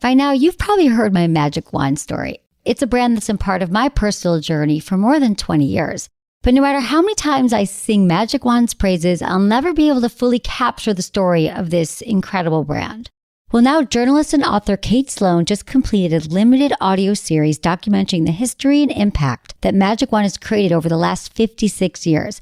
By now, you've probably heard my magic wand story. It's a brand that's been part of my personal journey for more than 20 years. But no matter how many times I sing Magic Wand's praises, I'll never be able to fully capture the story of this incredible brand. Well, now journalist and author Kate Sloan just completed a limited audio series documenting the history and impact that Magic Wand has created over the last 56 years.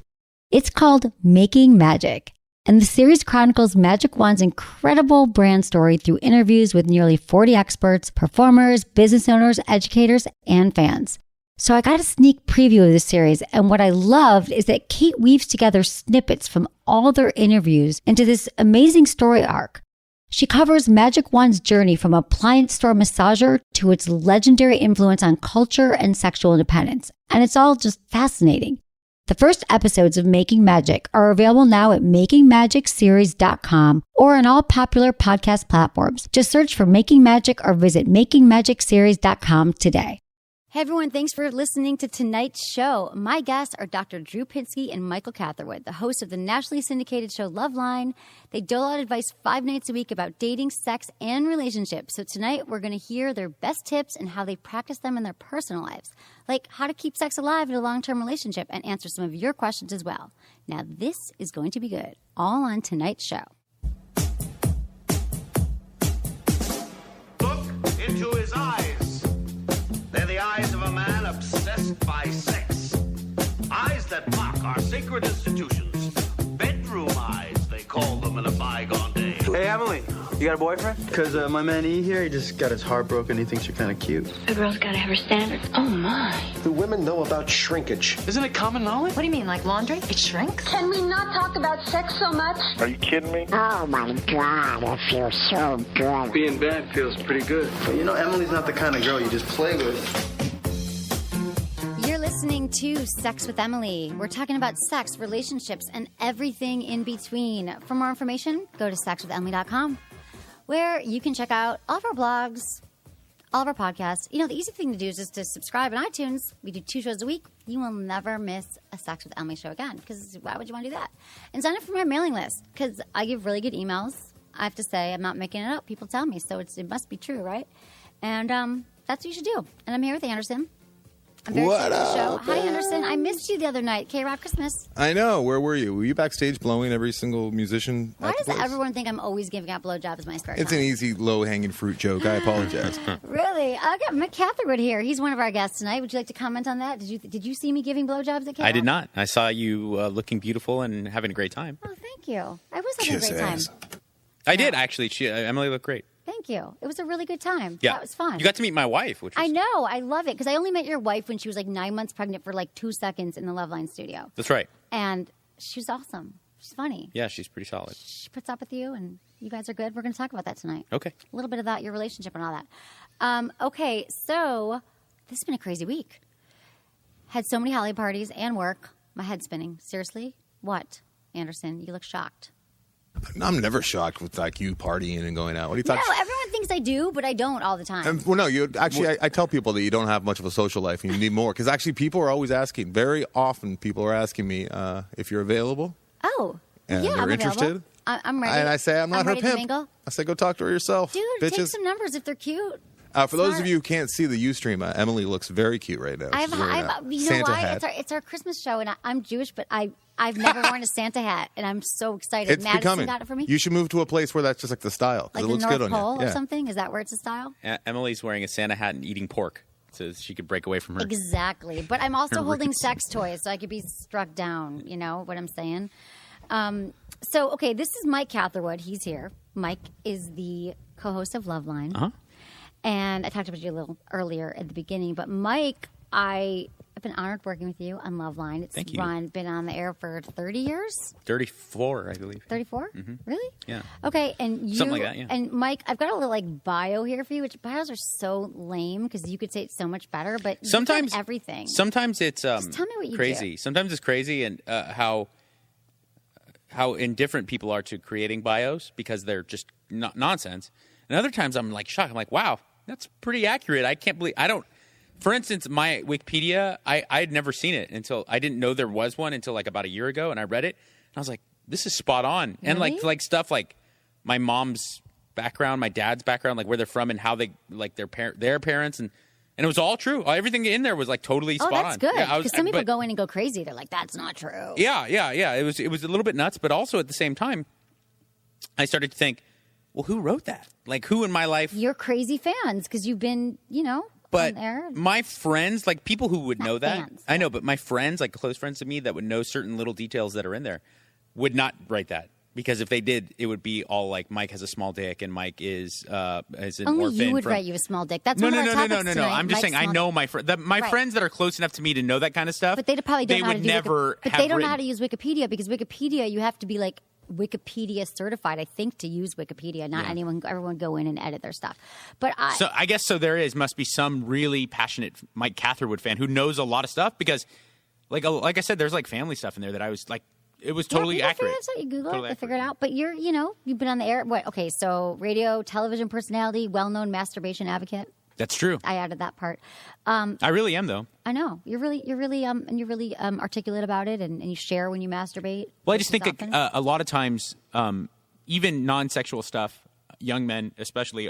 It's called Making Magic. And the series chronicles Magic Wand's incredible brand story through interviews with nearly 40 experts, performers, business owners, educators, and fans. So I got a sneak preview of this series, and what I loved is that Kate weaves together snippets from all their interviews into this amazing story arc. She covers Magic Wand's journey from appliance store massager to its legendary influence on culture and sexual independence, and it's all just fascinating. The first episodes of Making Magic are available now at makingmagicseries.com or on all popular podcast platforms. Just search for Making Magic or visit makingmagicseries.com today. Hey everyone, thanks for listening to tonight's show. My guests are Dr. Drew Pinsky and Michael Catherwood, the hosts of the nationally syndicated show Loveline. They dole out advice 5 nights a week about dating, sex, and relationships. So tonight we're going to hear their best tips and how they practice them in their personal lives, like how to keep sex alive in a long-term relationship, and answer some of your questions as well. Now this is going to be good, all on tonight's show. Look into his eyes. They're the eyes of a man obsessed by sex. Eyes that mock our sacred institutions. Bedroom eyes, they call them in a bygone day. Hey, Emily, you got a boyfriend? Because my man E here, he just got his heart broken. He thinks you're kind of cute. A girl's got to have her standards. Oh, my. Do women know about shrinkage? Isn't it common knowledge? What do you mean, like laundry? It shrinks? Can we not talk about sex so much? Are you kidding me? Oh my God, it feels so good. Being bad feels pretty good. But you know, Emily's not the kind of girl you just play with. You're listening to Sex with Emily. We're talking about sex, relationships, and everything in between. For more information, go to sexwithemily.com, where you can check out all of our blogs, all of our podcasts. You know, the easy thing to do is just to subscribe on iTunes. We do 2 shows a week. You will never miss a Sex with Emily show again, because why would you want to do that? And sign up for my mailing list, because I give really good emails. I have to say, I'm not making it up. People tell me, so it must be true, right? And that's what you should do. And I'm here with Anderson. I'm very excited for the show. Hi, Anderson. I missed you the other night. K-Rock Christmas. I know. Where were you? Were you backstage blowing every single musician? Why does everyone think I'm always giving out blowjobs as my spare time? It's an easy, low-hanging fruit joke. I apologize. Really? I got Mick Catherwood here. He's one of our guests tonight. Would you like to comment on that? Did you see me giving blowjobs at K-Rock? I did not. I saw you looking beautiful and having a great time. Oh, thank you. I was having a great time. I did, actually. Emily looked great. Thank you. It was a really good time. Yeah. That was fun. You got to meet my wife, which was... I know. I love it, because I only met your wife when she was like 9 months pregnant for like 2 seconds in the Loveline studio. That's right. And she's awesome. She's funny. Yeah, she's pretty solid. She puts up with you, and you guys are good. We're going to talk about that tonight. Okay. A little bit about your relationship and all that. Okay, so this has been a crazy week. Had so many holiday parties and work. My head's spinning. Seriously? What? Anderson, you look shocked. I'm never shocked with like you partying and going out. What do you think? No, everyone thinks I do, but I don't all the time. Well, no, you actually. I tell people that you don't have much of a social life and you need more, because actually people are always asking. Very often, people are asking me if you're available. Oh, and yeah, they're I'm interested. Available. I'm ready. And I say I'm not her ready to pimp. mingle. I say go talk to her yourself, dude. bitches. Take some numbers if they're cute. For those of you who can't see the Ustream, Emily looks very cute right now. You know Santa why? hat. It's our Christmas show, and I'm Jewish, but I've never worn a Santa hat, and I'm so excited. It's Madison becoming. got it for me. You should move to a place where that's just like the style, like it the looks North good Pole on you. or something. Is that where it's a style? Emily's wearing a Santa hat and eating pork so she could break away from her. Exactly. But I'm also holding sex toys, so I could be struck down. You know what I'm saying? So, okay, this is Mike Catherwood. He's here. Mike is the co-host of Loveline. Uh-huh. And I talked about you a little earlier at the beginning. But, Mike, I've been honored working with you on Loveline. It's Thank you. Been on the air for 30 years? 34, I believe. 34? Mm-hmm. Really? Yeah. Okay, and you... Something like that, yeah. And, Mike, I've got a little, like, bio here for you, which bios are so lame because you could say it so much better, but sometimes you've done everything. Sometimes it's Just tell me what you crazy. do. Sometimes it's crazy, and how indifferent people are to creating bios because they're just nonsense. And other times I'm like shocked. I'm like, wow, that's pretty accurate. I can't believe I don't. For instance, my Wikipedia, I had never seen it until I didn't know there was one until like about a year ago, and I read it and I was like, this is spot on. Really? And like stuff like my mom's background, my dad's background, like where they're from and how they like their parents, and it was all true. Everything in there was like totally spot on. Oh, that's good. Yeah, Because some people go in and go crazy. They're like, that's not true. Yeah. It was a little bit nuts, but also at the same time, I started to think, well, who wrote that? Like, who in my life? You're crazy fans because you've been, But on there. my friends, like people who would know that, fans. I know, but my friends, like close friends to me that would know certain little details that are in there, would not write that. Because if they did, it would be all like Mike has a small dick and Mike is an Only orphan. you would write you a small dick. That's No. one of our topics tonight. I'm just saying, I know my friends that are close enough to me to know that kind of stuff. But they probably don't know how to would do never But have they don't know written- how to use Wikipedia because Wikipedia, you have to be like Wikipedia certified, I think, to use Wikipedia. Not everyone go in and edit their stuff. But I guess must be some really passionate Mike Catherwood fan who knows a lot of stuff because, like I said, there's like family stuff in there that I was like, it was totally accurate. You Google Totally it, they figure it out. But you've been on the air. What? Okay, so radio, television personality, well-known masturbation advocate. That's true. I added that part. I really am, though. I know you're really articulate about it, and you share when you masturbate. Well, I just think that, a lot of times, even non-sexual stuff, young men especially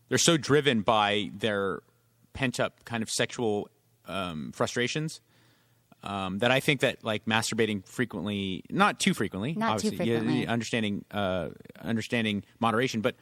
they're so driven by their pent-up kind of sexual frustrations. That I think that like masturbating frequently, not too frequently, understanding moderation, but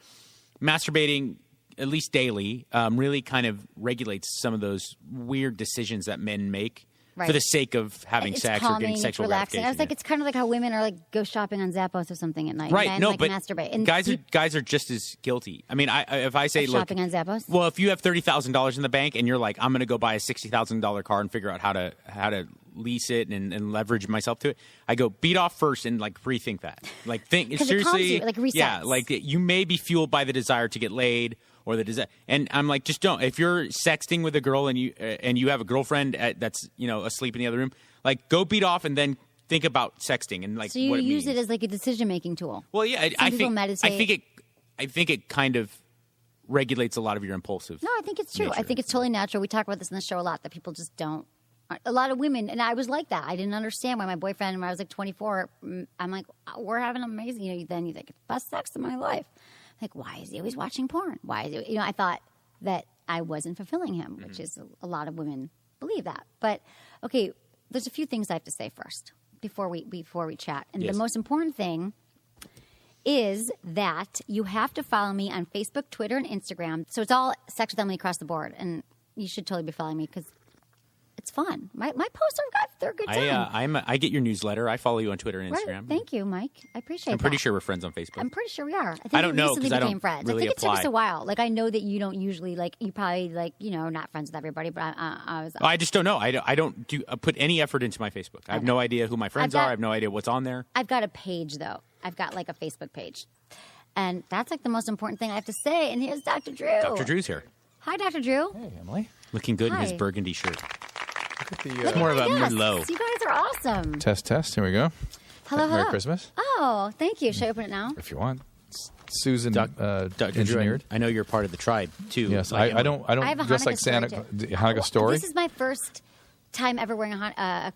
masturbating at least daily really kind of regulates some of those weird decisions that men make for the sake of having sex or getting sexual gratification. I was like, it's kind of like how women are like go shopping on Zappos or something at night, right? And No, but masturbate. And guys are just as guilty. I mean, if I say shopping on Zappos. Well, if you have $30,000 in the bank and you're like, I'm going to go buy a $60,000 car and figure out how to lease it and leverage myself to it, I go beat off first and like rethink that. Like think seriously, it calms you, like resets. Yeah, like you may be fueled by the desire to get laid. Or the desire, and I'm like, just don't. If you're sexting with a girl and you have a girlfriend that's asleep in the other room, like go beat off and then think about sexting and like. So you what it use means. it as like a decision making tool. Well, yeah, I think it kind of regulates a lot of your impulsive. No, I think it's true. nature. I think it's totally natural. We talk about this in the show a lot that people just don't. A lot of women, and I was like that. I didn't understand why my boyfriend, when I was like 24, I'm like, we're having amazing. Then you think it's the best sex of my life. Like, why is he always watching porn? Why is he, I thought that I wasn't fulfilling him, which is a lot of women believe that. But okay, there's a few things I have to say first before we chat. And the most important thing is that you have to follow me on Facebook, Twitter, and Instagram. So it's all Sex with Emily across the board, and you should totally be following me because it's fun. My posts they're good time. I get your newsletter. I follow you on Twitter and Instagram. Right. Thank you, Mike. I appreciate that. I'm pretty sure we're friends on Facebook. I'm pretty sure we are. I don't know because I don't became friends. really I think it took apply. us a while. Like I know that you don't usually you probably not friends with everybody, but I was. I just don't know. I don't put any effort into my Facebook. I have no idea who my friends are. I have no idea what's on there. I've got a page though. I've got like a Facebook page, and that's like the most important thing I have to say. And here's Dr. Drew. Dr. Drew's here. Hi, Dr. Drew. Hey, Emily. Looking good in his Hi. burgundy shirt. Look at more of a Yes, Merlot. You guys are awesome. Test. Here we go. Hello. Merry Christmas. Oh, thank you. Should I open it now? If you want. Susan Dr. engineered. Drew, I know you're part of the tribe too. Yes, Like I don't I have a dress Hanukkah like Santa. story, Hanukkah story. This is my first time ever wearing a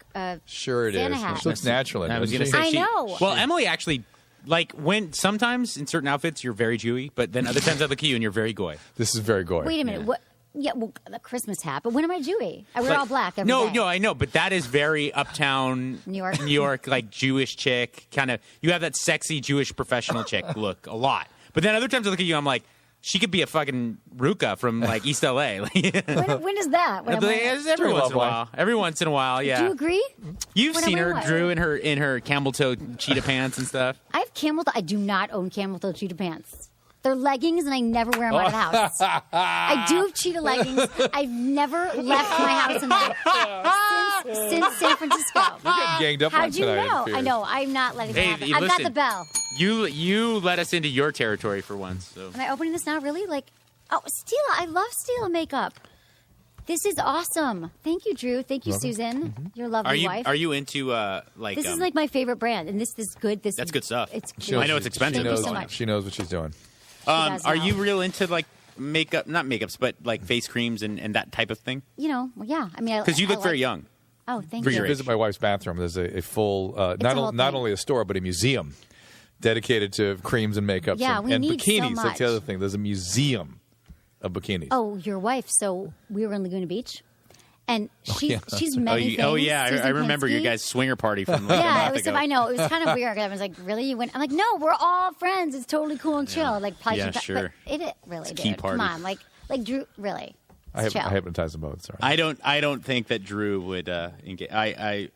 Sure it Santa is. hat. She looks natural in it. I was doesn't going to she? say I know. Well, Emily actually, like when sometimes in certain outfits you're very Jewy, but then other times I look at you and you're very goy. This is very gory. Wait a minute. Yeah. What? Yeah, well, the Christmas hat. But when am I Jewy? I wear Like- all black every no, day. No, I know, but that is very uptown New York. New York, like Jewish chick kind of. You have that sexy Jewish professional chick look a lot, but then other times I look at you, I'm like, she could be a fucking Ruka from like East LA. When is that? When I'm wearing- Every once in a Loveline. while. Every once in a while, yeah. Do you agree? You've When I seen wear her, what? Drew, in her camel toe cheetah pants and stuff. I have camel toe. I do not own camel toe cheetah pants. They're leggings, and I never wear them out of the house. I do have cheetah leggings. I've never left my house in them since San Francisco. You're getting ganged up on How'd you tonight, it know? appears. I know. I'm not letting Hey, it happen. you I've got listen. the bell. You let us into your territory for once. So. Am I opening this now? Really? Like, oh, Stila. I love Stila makeup. This is awesome. Thank you, Drew. Thank you, Susan. Your lovely wife. Are you into like? This is like my favorite brand, and this is good. That's good stuff. It's She good. I know it's expensive. Thank you She so knows, much. she knows what she's doing. does Are now. you real into like makeup? Not makeups, but like face creams and that type of thing? Well, yeah. I mean, Because you look I very like- young. Oh, thank For you. your age. Visit my wife's bathroom. There's a full, a whole not thing. only a store, but a museum dedicated to creams and makeups and need so bikinis. much. That's the other thing. There's a museum of bikinis. Oh, your wife. So we were in Laguna Beach. And she's many things. Oh, yeah. Susan I remember Pinsky. your guys' swinger party from like a month ago. I know. It was kind of weird. I was like, really? You went? I'm like, no, we're all friends. It's totally cool and chill. Like, Yeah, sure. But it really It's a key did. party. Come on. Like Drew, really. I hypnotized them both. Sorry. I don't think that Drew would engage.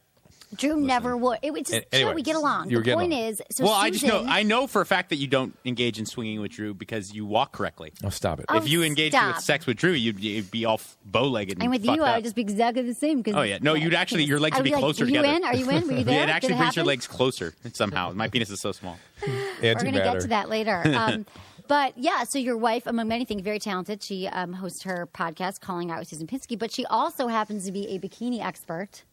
Drew never would. It would just Anyway, chill. We get along. you were The point getting is, so well, Susan, I know for a fact that you don't engage in swinging with Drew because you walk correctly. Oh, stop it. Oh, If you engaged stop. with sex with Drew, you'd be all bow-legged and And with fucked you, up. I would just be exactly the same. Oh, yeah. No, you'd actually, your legs would be closer Are you together. in? Are you in? Were you there? Yeah, it Did actually brings your happen? legs closer somehow. My penis is so small. We're going to get to that later. But yeah, so your wife, among many things, very talented. She hosts her podcast, Calling Out with Susan Pinsky, but she also happens to be a bikini expert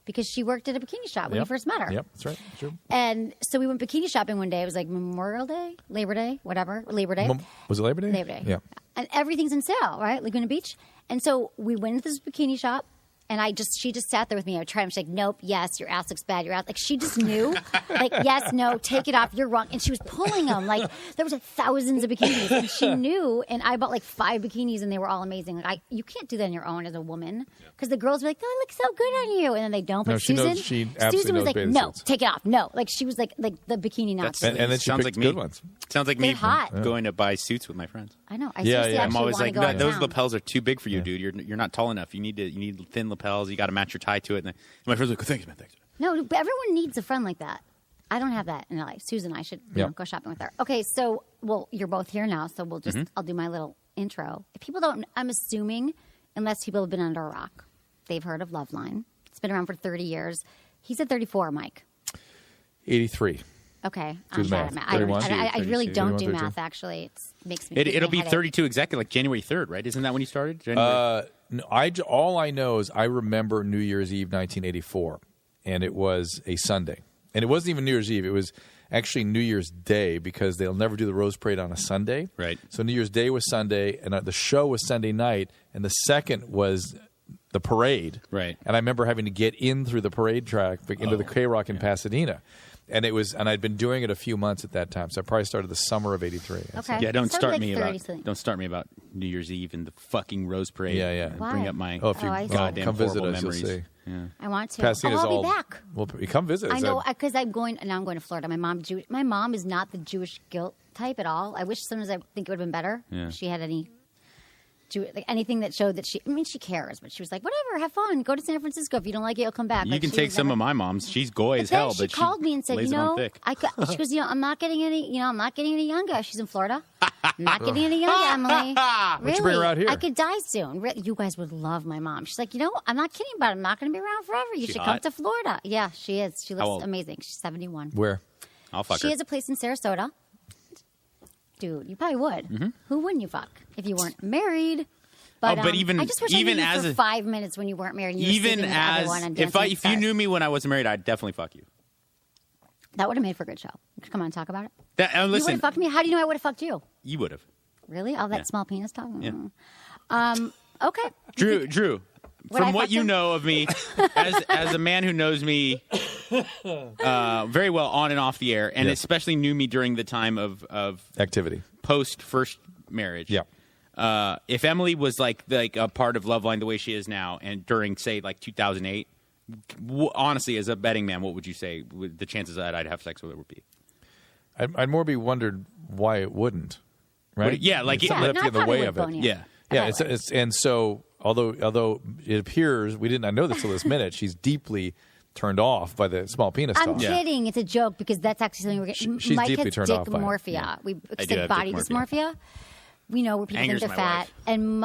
because she worked at a bikini shop when you first met her. Yep, that's right. True. And so we went bikini shopping one day. It was like Memorial Day, Labor Day, whatever. Labor Day. Was it Labor Day? Labor Day. Yeah. And everything's in sale, right? Laguna Beach. And so we went into this bikini shop. And she just sat there with me. I tried. She's like, nope, yes, your ass looks bad. Your ass, like she just knew, like, yes, no, take it off. You're wrong. And she was pulling them. Like there was like thousands of bikinis, and she knew. And I bought like 5 bikinis, and they were all amazing. Like you can't do that on your own as a woman because the girls were like, oh, it looks so good on you, and then they don't. But No, she Susan, knows- she absolutely Susan was knows like, bathing no, suits. take it off. No, like she was like the bikini Nazi. And then she Sounds picked like me. good ones. Sounds like They're me hot. going to buy suits with my friends. I know. I Yeah, seriously yeah. actually I'm always want like, to go no, out of those town. lapels are too big for you, dude. You're not tall enough. You need thin lapels. You got to match your tie to it. And my friends are like, thanks, man, thanks. No, but everyone needs a friend like that. I don't have that in LA. Susan, I should go shopping with her. Okay, so you're both here now, so we'll just I'll do my little intro. If people don't, I'm assuming, unless people have been under a rock, they've heard of Loveline. It's been around for 30 years. He said 34, Mike. 83. Okay, Do I'm the bad at math. math. 31, I really don't 31, do 32. math. Actually, it makes me. It'll be headache. 32 exactly, like January 3rd, right? Isn't that when you started? January? No, all I know is I remember New Year's Eve 1984, and it was a Sunday. And it wasn't even New Year's Eve. It was actually New Year's Day because they'll never do the Rose Parade on a Sunday. Right. So New Year's Day was Sunday, and the show was Sunday night, and the second was the parade. Right. And I remember having to get in through the parade track into the K-Rock in Pasadena. And I'd been doing it a few months at that time, so I probably started the summer of '83. Okay. Yeah, don't So start like me 30 about something. New Year's Eve and the fucking Rose Parade. Yeah, yeah. And Why? Bring up my Oh, if you I see. goddamn come visit horrible us, memories. you'll see. Yeah. I want to. Pasadena's I'll all. be back. Well, come visit us. I know because I'm going now. I'm going to Florida. My mom's Jewish. My mom is not the Jewish guilt type at all. I wish sometimes I think it would have been better Yeah. if she had any. Like anything that showed that she cares, but she was like, whatever, have fun, go to San Francisco. If you don't like it, you'll come back. You Like, can she take was some never- of my mom's. She's goy as But then hell, she but called me and said, lays you it on know, thick. she goes, I'm not getting any, I'm not getting any younger. She's in Florida. I'm not getting any younger, Emily. Really? you bring her out here? I could die soon. You guys would love my mom. She's like, I'm not kidding about it. I'm not going to be around forever. You should come hot? to Florida. Yeah, she is. She How looks old? amazing. She's 71. Where? I'll fuck She her. has a place in Sarasota. Dude, you probably would. Mm-hmm. Who wouldn't you fuck if you weren't married? But, but even- I just wish even I knew you as for a- 5 minutes when you weren't married. And you were Even sleeping with as everyone on if Dancing with you Stars. knew me when I wasn't married, I'd definitely fuck you. That would have made for a good show. Come on, talk about it. You would You would listen, have fucked me. How do you know I would have fucked you? you would have. Really? All that Yeah. small penis talk? Yeah. Okay. Drew, Would I from what fuck you him? know of me, as a man who knows me very well on and off the air, and Yes. especially knew me during the time of Activity. post first marriage. Yeah. If Emily was like a part of Loveline the way she is now, and during say like 2008, honestly, as a betting man, what would you say the chances that I'd have sex with her would be? I'd more be wondered why it wouldn't. Right? Yeah, like Something yeah, would have to get in the way of it. Yeah. Yeah, it's and so although it appears we didn't know this till this minute, she's deeply turned off by the small penis I'm talk. kidding. It's a joke because that's actually something we're getting. She's Mike deeply has turned dick off by it. dysmorphia. Yeah. We I do said have body dick dysmorphia. We know where people Angers think they're my fat. wife. And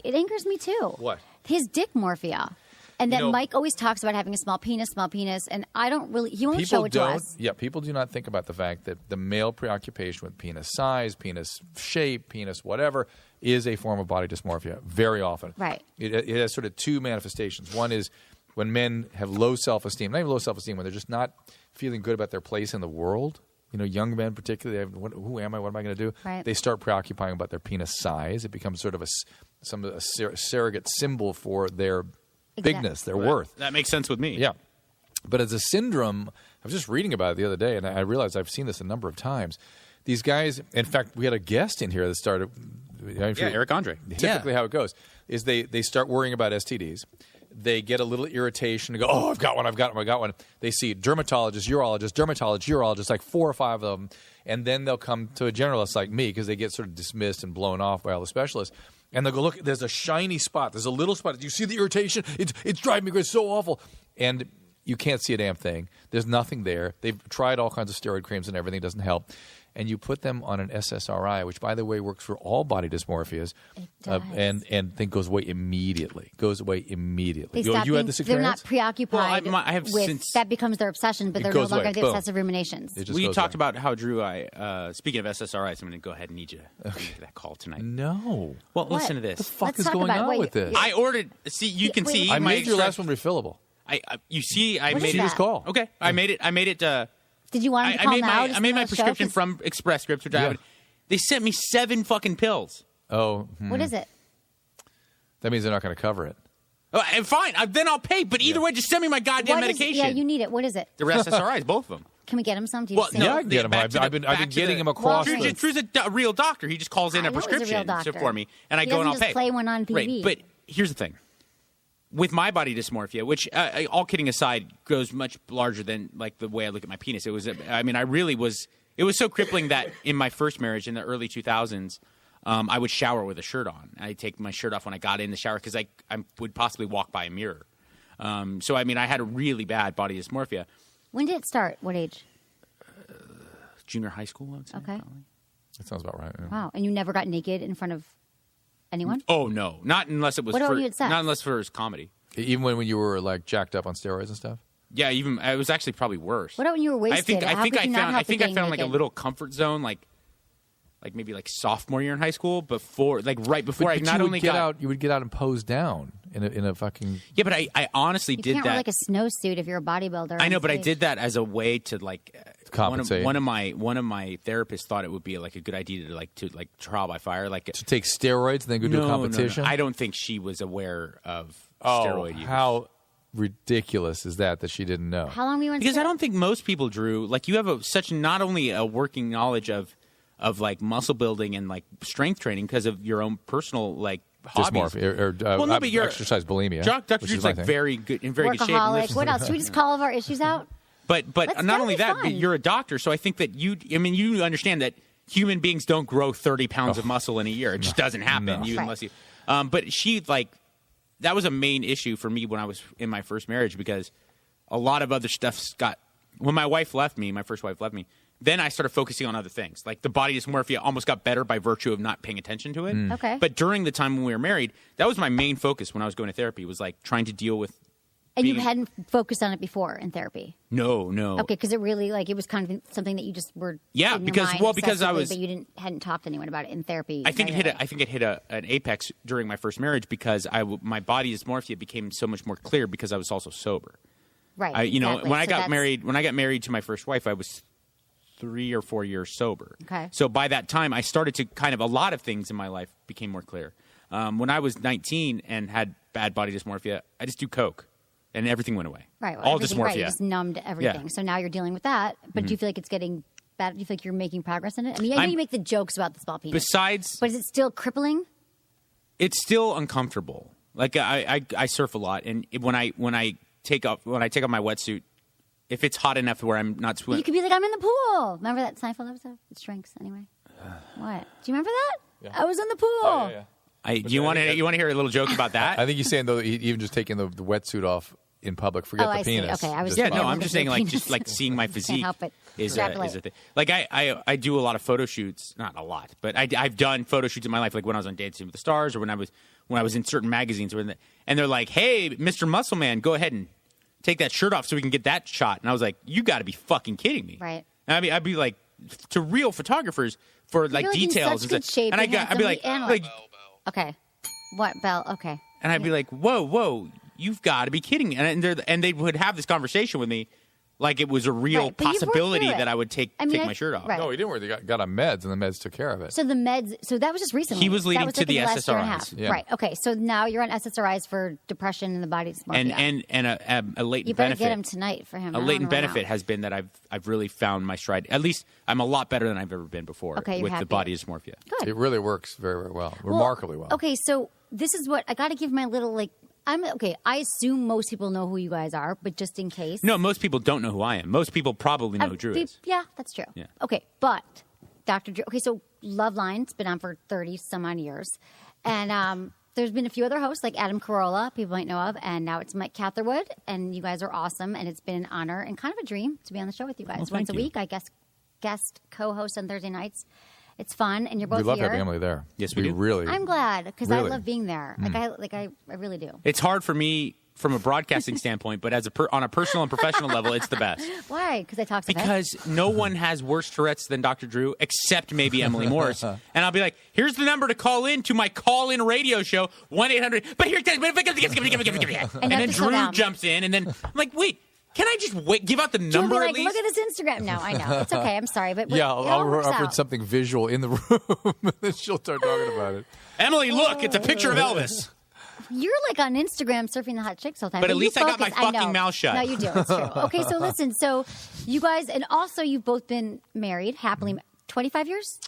it angers me too. What? His dick morphia. And then know- Mike always talks about having a small penis, and I don't really, he won't show it to us. Yeah, people do not think about the fact that the male preoccupation with penis size, penis shape, penis whatever is a form of body dysmorphia very often. Right. It has sort of two manifestations. One is when men have low self-esteem, not even low self-esteem, when they're just not feeling good about their place in the world. You know, young men particularly, they have, who am I? What am I going to do? Right. They start preoccupying about their penis size. It becomes sort of a surrogate symbol for their bigness, their worth. That makes sense with me. Yeah. But as a syndrome, I was just reading about it the other day, and I realized I've seen this a number of times. These guys, in fact, we had a guest in here that started. Eric Andre. Typically, how it goes is they start worrying about STDs. They get a little irritation and go, oh, I've got one. They see dermatologist, urologist, like 4 or 5 of them. And then they'll come to a generalist like me because they get sort of dismissed and blown off by all the specialists. And they'll go, look, there's a shiny spot. There's a little spot. Do you see the irritation? It's driving me crazy. It's so awful. And you can't see a damn thing. There's nothing there. They've tried all kinds of steroid creams and everything. It doesn't help. And you put them on an SSRI, which, by the way, works for all body dysmorphias, and then goes away immediately. They You stop had being- this they're not experience? preoccupied Well, I have with since- that becomes their obsession, but It they're no goes longer away. the Boom. obsessive ruminations. It just We goes talked away. about how Drew, speaking of SSRIs, I'm going to go ahead and need you to make that call tonight. No. Well, What? listen to this. What the fuck Let's is talk going about it. on Wait, with this? I ordered. See, you can Wait, see wait, I my made your express- last one refillable. you see, I What made is it. that? Just call. Okay, I made it. Did you want him to I call made now? my I made my prescription from Express Scripts, which I Yeah. haven't. They sent me 7 fucking pills. Oh, What is it? that means they're not going to cover it. Oh, and fine, then I'll pay. But either way, just send me my goddamn What is- medication. yeah, you need it. What is it? The SSRIs, both of them. Can we get him some? Do you Well, just no, Yeah, I can get them. back to I've been getting them across. Well, the- Drew's a real doctor. He just calls in I a know he's a real prescription doctor. for me, and I He go and I'll doesn't just pay. play one on TV. Right, but here's the thing. With my body dysmorphia, which all kidding aside, goes much larger than like the way I look at my penis. It was, I mean, I really was. It was so crippling that in my first marriage in the early 2000s, I would shower with a shirt on. I'd take my shirt off when I got in the shower because I would possibly walk by a mirror. So I mean, I had a really bad body dysmorphia. When did it start? What age? Junior high school, I would say. Okay. Probably. That sounds about right. Yeah. Wow. And you never got naked in front of anyone? Oh no, not unless it was. What about for, when you had sex? Not unless for his comedy. Even when you were like jacked up on steroids and stuff. Yeah, even it was actually probably worse. What about when you were wasted? I How think could I you not found help I think with I getting found like a naked? little comfort zone, like maybe like sophomore year in high school, before like right before But I not you only would get got out, you would get out and pose down in a fucking. yeah, but I honestly You did can't that. wear like a snowsuit if you're a bodybuilder. I know, on but I stage. did that as a way to like Compensate. One of my therapists thought it would be like a good idea to trial by fire, like To take steroids and then go do a competition. No. I don't think she was aware of Oh, steroid use. how ridiculous is that she didn't know? How long were you on Because I steroids? don't think most people, Drew, like you have such not only a working knowledge of like muscle building and like strength training because of your own personal like hobbies. Dysmorphia or Well, no, but you're- exercise bulimia. Dr. which is Drew's my like thing. very good in very good shape. and Workaholic. lifts- What else? Should we just call all of our issues out? But That's not gotta only be that, fun. but you're a doctor, so I think that you understand that human beings don't grow 30 pounds of muscle in a year. It just doesn't happen. No. Right. Unless you. But she like that was a main issue for me when I was in my first marriage because a lot of other stuff got when my wife left me. My first wife left me. Then I started focusing on other things. Like the body dysmorphia almost got better by virtue of not paying attention to it. Okay. But during the time when we were married, that was my main focus when I was going to therapy. Was like trying to deal with. And you being- hadn't focused on it before in therapy. No. Okay, because it really it was kind of something that you just were Yeah, in your because- mind well, because I obsessively, was- but you hadn't talked to anyone about it in therapy. I think it regularly. hit an apex during my first marriage because my body dysmorphia became so much more clear because I was also sober. Right. When exactly. I So got that's- married to my first wife, I was 3 or 4 years sober. Okay. So by that time, I started to kind of a lot of things in my life became more clear. When I was 19 and had bad body dysmorphia, I just do coke, and everything went away. Right. Well, All everything- dysmorphia. Right, you just numbed everything. Yeah. Mm-hmm. So now you're dealing with that. But do you feel like it's getting better? Do you feel like you're making progress in it? I mean, I know I'm- you make the jokes about the small penis. Besides, But is it still crippling? it's still uncomfortable. Like I surf a lot, and when I take off my wetsuit, if it's hot enough where I'm not You swimming. could be like, I'm in the pool. Remember that Seinfeld episode? It shrinks anyway. What? Do you remember that? Yeah. I was in the pool. Oh, yeah. Do you want to hear a little joke about that? I think he's saying though, even just taking the wetsuit off in public, forget Oh, the I see. penis. Okay, I was- Just Yeah, Yeah, no, look I'm at just the saying, like, penis. just like seeing my physique help it. is a Extrapolate. thing. Like I do a lot of photo shoots, not a lot, but I've done photo shoots in my life, like when I was on Dancing with the Stars or when I was in certain magazines, and they're like, "Hey, Mr. Muscle Man, go ahead and take that shirt off so we can get that shot." And I was like, "You got to be fucking kidding me!" Right. And I'd be like, to real photographers for like feel like in details, such good shape and and I'd be like, handsome, Okay. What, Belle? Okay. and I'd be like, whoa, you've got to be kidding me. And they would have this conversation with me Like it was a real Right, but you've worked possibility through it. that I would take my shirt off. Right. No, he didn't work. They got on meds, and the meds took care of it. So the meds. So that was just recently. He was leading that was to like the in last year and a SSRIs. half. Yeah. Right. Okay. So now you're on SSRIs for depression and the body dysmorphia. And a latent you better benefit. get him tonight for him. A latent benefit has been that I've really found my stride. At least I'm a lot better than I've ever been before Okay, with you're the body dysmorphia. Good. It really works very, very well. Remarkably well. Okay, so this is what I got to give my little I'm okay. I assume most people know who you guys are, but just in case. No, most people don't know who I am. Most people probably know who Drew is. Yeah, that's true. Yeah. Okay, but Dr. Drew. Okay, so Loveline's been on for 30 some odd years, and there's been a few other hosts like Adam Carolla, people might know of, and now it's Mike Catherwood, and you guys are awesome, and it's been an honor and kind of a dream to be on the show with you guys Well, once thank a you. week. I guess guest co-host on Thursday nights. It's fun, and you're both We love here. having Emily there. Yes, we do. Really. I'm glad because Really? I love being there. I really do. It's hard for me from a broadcasting standpoint, but on a personal and professional level, it's the best. Why? Because I talk so fast? Because no one has worse Tourette's than Dr. Drew, except maybe Emily Morse. And I'll be like, here's the number to call in to my call-in radio show, 1-800. But here, and then to slow Drew down. jumps in, and then I'm like, wait, can I just give out the You'll number be at like, least? look at this Instagram. No, I know. It's okay. I'm sorry. But Yeah, it all works I'll reference out. something visual in the room, and then she'll start talking about it. Emily, look, it's a picture of Elvis. You're like on Instagram surfing the hot chicks all the time. But at you least I got my focus. I know. fucking mouth shut. No, you do. It's true. Okay, so listen. So you guys, and also you've both been married happily 25 years?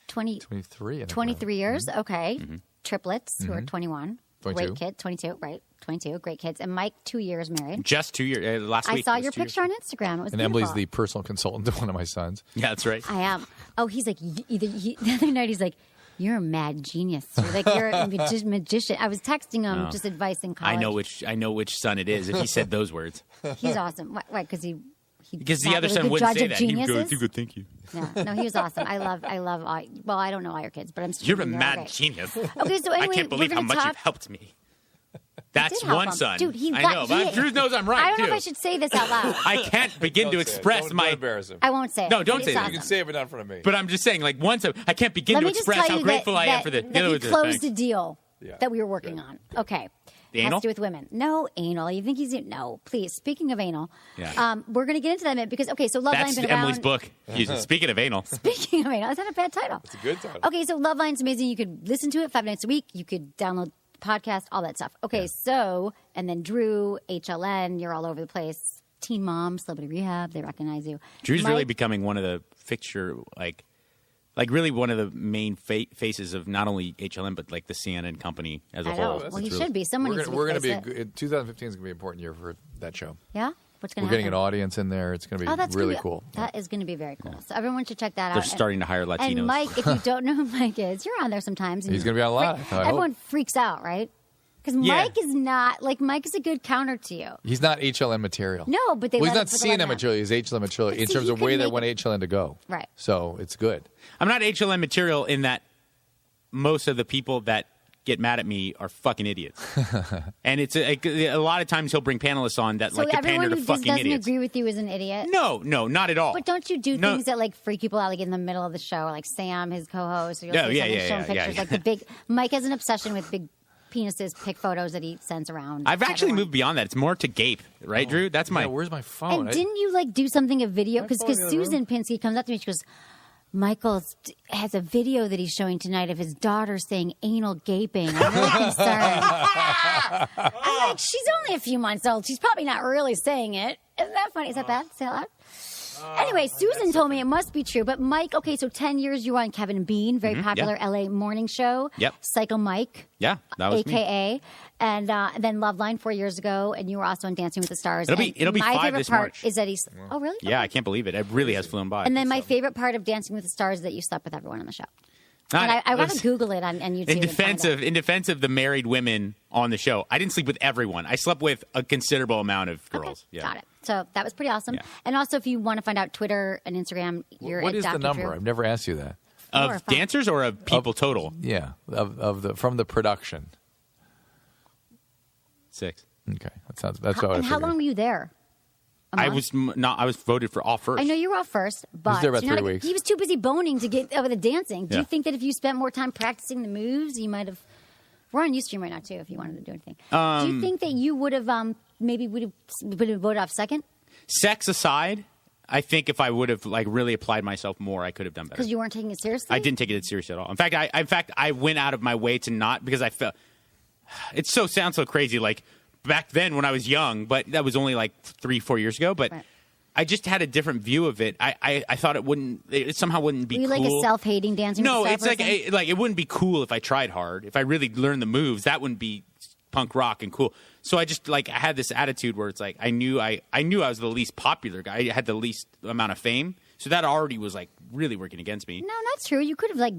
23. I think 23 years? Mm-hmm. Okay. Triplets who are 21. 22. Great kids. 22, right. 22. Great kids. And Mike, 2 years married. Just 2 years. Last I week. saw was your 2 years. picture on Instagram. It was And beautiful. Emily's the personal consultant to one of my sons. Yeah, that's right. I am. Oh, he's like, the other night he's like, you're a mad genius. You're a magician. I was texting him just advice in college. I know which son it is if he said those words. He's awesome. Why? Because Because the not other really son good wouldn't judge say of that. He would go, geniuses? "You good, thank you." No, he was awesome. I love all, well, I don't know all your kids, but I'm You're a assuming they're mad great. genius. Okay, so anyway, I can't believe we're how gonna much talk. you've helped me. That's did help one him. son. Dude, I know, but Drew knows I'm right, I don't know too. if I should say this out loud. I can't begin to express Don't my... embarrass him. I won't say it. No, don't It's say that. awesome. You can say it, but not in front of me. But I'm just saying, like, once I can't begin Let to me just express tell how you grateful I am for the... that you closed a deal Yeah. that we were working on. Okay. The Has anal? to do with women. No, anal. You think he's... No, please. Speaking of anal, Yeah. we're going to get into that in a minute because, okay, so Loveline's That's been around... Emily's book. Speaking of anal. Speaking of anal, that's not a bad title. It's a good title. Okay, so Loveline's amazing. You could listen to it 5 nights a week. You could download the podcast, all that stuff. Okay, so, and then Drew, HLN, you're all over the place. Teen Mom, Celebrity Rehab, they recognize you. Drew's really Mike- becoming one of the fixture, like really one of the main faces of not only HLN, but like the CNN company as a I know. whole. Well, he should be. Someone needs to We're going to replace be... it. 2015 is going to be an important year for that show. Yeah? What's going We're to happen? getting an audience in there. It's going to be that's really gonna be, cool. That is going to be very cool. So everyone should check that out. They're starting to hire Latinos. And Mike, if you don't know who Mike is, you're on there sometimes. And He's going to be on a lot. I hope. Everyone freaks out, right? Because Yeah. Mike is not, like, Mike is a good counter to you. He's not HLN material. No, but they Well, he's let not him put the CNN material. He's HLN material in see, terms you of can where they make want it- HLN to go. Right. So it's good. I'm not HLN material in that most of the people that get mad at me are fucking idiots. And it's a lot of times he'll bring panelists on that So like to everyone pander who to just fucking doesn't idiots. agree with you is an idiot. No, not at all. But don't you do No. things that like freak people out, like in the middle of the show, like Sam, his co-host, or you'll Oh, say yeah, something, yeah, show him yeah, pictures, yeah. like the big. Mike has an obsession with big penises, pic photos that he sends around. I've to actually everyone. moved beyond that. It's more to gape, right, Drew? That's my... Yeah, where's my phone? And didn't you like do something a video? Because phone in the room. Susan Pinsky comes up to me, she goes, Michael has a video that he's showing tonight of his daughter saying anal gaping. I'm really concerned. I'm like, she's only a few months old. She's probably not really saying it. Isn't that funny? Is that bad? Say it out loud. Anyway, Susan told me it must be true. But Mike, okay, so 10 years you were on Kevin and Bean, very popular LA morning show. Yep. Psycho Mike. Yeah, that was me. AKA. And then Loveline 4 years ago, and you were also on Dancing with the Stars. It'll be And my 5 favorite this part March. is that he's... Oh, really? Yeah, I can't believe it. It really has flown by. And then my favorite part of Dancing with the Stars is that you slept with everyone on the show. Not- And I want to listen, Google it on YouTube. in and find defense out. of the married women on the show, I didn't sleep with everyone. I slept with a considerable amount of girls. Okay, Yeah. got it. So that was pretty awesome. Yeah. And also, if you want to find out Twitter and Instagram, you're What at is the Dr. number? Drew. I've never asked you that. 4 or Of 5. dancers or of people total? Yeah, from the production. 6. Okay, that's what I And how figured. long were you there? A I month? was I was voted for all first. I know you were off first, but there about you're not 3 a- weeks. he was too busy boning to get over the dancing. Do you Yeah. think that if you spent more time practicing the moves, you might have? We're on Ustream right now too. If you wanted to do anything, do you think that you would have maybe would have voted off second? Sex aside, I think if I would have like really applied myself more, I could have done better. Because you weren't taking it seriously? I didn't take it seriously at all. In fact, I went out of my way to not, because I felt it sounds so crazy. Like back then when I was young, but that was only like 3-4 years ago. But right. I just had a different view of it. I thought it somehow wouldn't be Were you cool. like a self-hating dancing? No, with it's like it wouldn't be cool if I tried hard. If I really learned the moves, that wouldn't be punk rock and cool. So I just I had this attitude where it's like I knew I was the least popular guy. I had the least amount of fame. So that already was like really working against me. No, not true. You could have like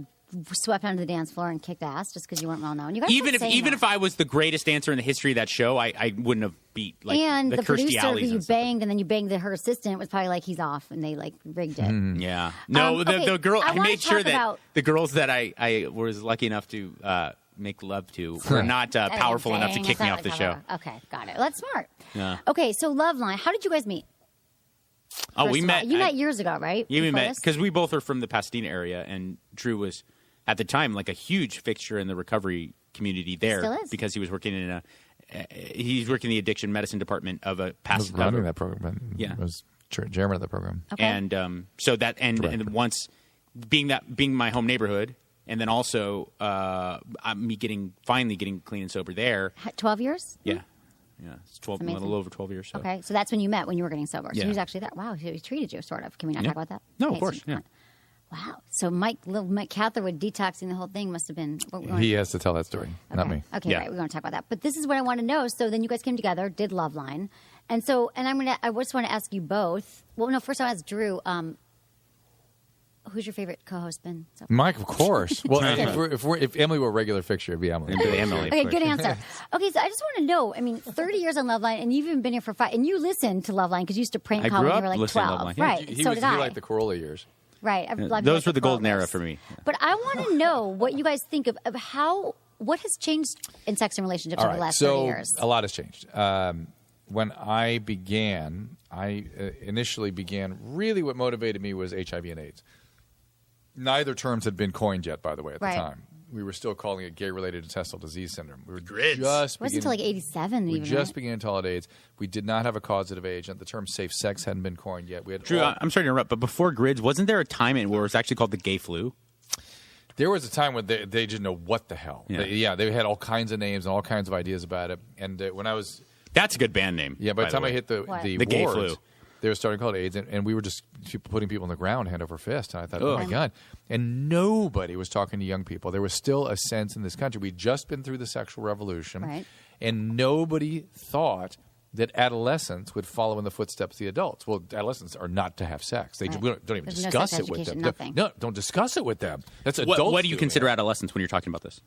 swept onto the dance floor and kicked ass just because you weren't well known. You even if I was the greatest dancer in the history of that show, I wouldn't have beat like and the producer who Alley's you banged and then you banged her assistant was probably like he's off and they like rigged it. Yeah. No, the girl. I made sure that the girls that I was lucky enough to make love to were not powerful enough to kick me off the show. Okay, got it. Well, that's smart. Yeah. Okay, so Loveline, how did you guys meet? Oh, we met. You met years ago, right? Yeah, we met because we both are from the Pasadena area, and Drew was at the time like a huge fixture in the recovery community there. Still is. Because he was working in he's working in the addiction medicine department of a Pasadena. I was running that program. Yeah, I was chairman of the program. Okay. And so that and once being my home neighborhood. And then also me finally getting clean and sober there. 12 years? Yeah. Yeah. It's 12, a little over 12 years. So. Okay. So that's when you met, when you were getting sober. So Yeah. he was actually there. Wow. He treated you, sort of. Can we not talk about that? No, Okay, of course. so Yeah. Wow. So Mike Catherwood detaxing the whole thing must have been. He has to tell that story, not me. Okay, Yeah. right. We're going to talk about that. But this is what I want to know. So then you guys came together, did Loveline. And I just want to ask you both. Well, no, first I want to ask Drew. Who's your favorite co-host been? So Mike, of course. Well, if Emily were a regular fixture, it'd be Emily. Okay, good answer. Okay, so I just want to know. I mean, 30 years on Loveline, and you've even been here for 5. And you listened to Loveline because you used to prank call when you were like 12, right? He so did I. He liked the Corolla years. Right. Those were the golden era for me. But I want to know what you guys think of what has changed in sex and relationships over the last 30 years. A lot has changed. When I began, initially began. Really, what motivated me was HIV and AIDS. Neither terms had been coined yet, by the way, at the time. We were still calling it gay-related intestinal disease syndrome. We were GRIDS. It wasn't until like 87 We even. just began to call it AIDS. We did not have a causative agent. The term safe sex hadn't been coined yet. We had Drew, I'm sorry to interrupt, but before GRIDS, wasn't there a time where it was actually called the gay flu? There was a time when they didn't know what the hell. Yeah. They had all kinds of names and all kinds of ideas about it. And when I was... That's a good band name. Yeah, by the time I hit the gay wards, flu. they were starting to call it AIDS, and we were just putting people on the ground hand over fist. And I thought, oh my God. And nobody was talking to young people. There was still a sense in this country. We'd just been through the sexual revolution, and nobody thought that adolescents would follow in the footsteps of the adults. Well, adolescents are not to have sex. We don't even discuss it with them. Nothing. No, don't discuss it with them. That's adults. What do you consider adolescents when you're talking about this?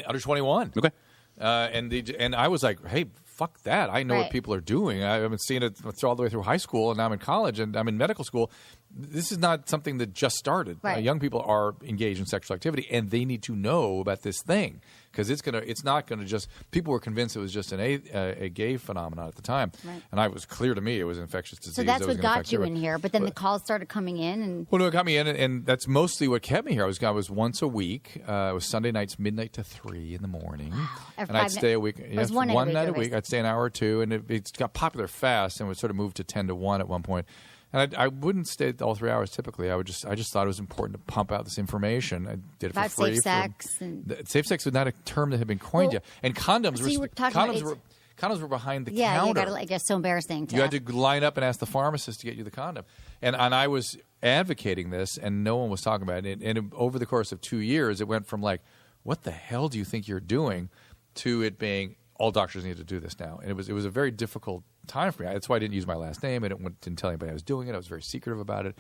Under 21. Okay. And I was like, hey, fuck that. I know what people are doing. I've been seeing it all the way through high school, and now I'm in college, and I'm in medical school. This is not something that just started. Young people are engaged in sexual activity, and they need to know about this thing because it's not going to just – people were convinced it was just a gay phenomenon at the time. Right. And it was clear to me it was an infectious disease. So that's what got you in here, but then the calls started coming in. Well, no, it got me in, and that's mostly what kept me here. I was once a week. It was Sunday nights, midnight to 3 in the morning. Wow. And I'd stay a week. Yes, one night a week. I'd stay an hour or two, and it got popular fast, and would sort of move to 10 to 1 at one point. And I wouldn't stay all 3 hours typically. I just thought it was important to pump out this information. I did it about for free. Safe sex. Safe sex was not a term that had been coined yet. And condoms were behind the counter. Yeah, you got to it's so embarrassing. You had to line up and ask the pharmacist to get you the condom. And I was advocating this, and no one was talking about it. And over the course of 2 years, it went from like, what the hell do you think you're doing, to it being all doctors need to do this now. And it was a very difficult time for me. That's why I didn't use my last name. I didn't tell anybody I was doing it. I was very secretive about it.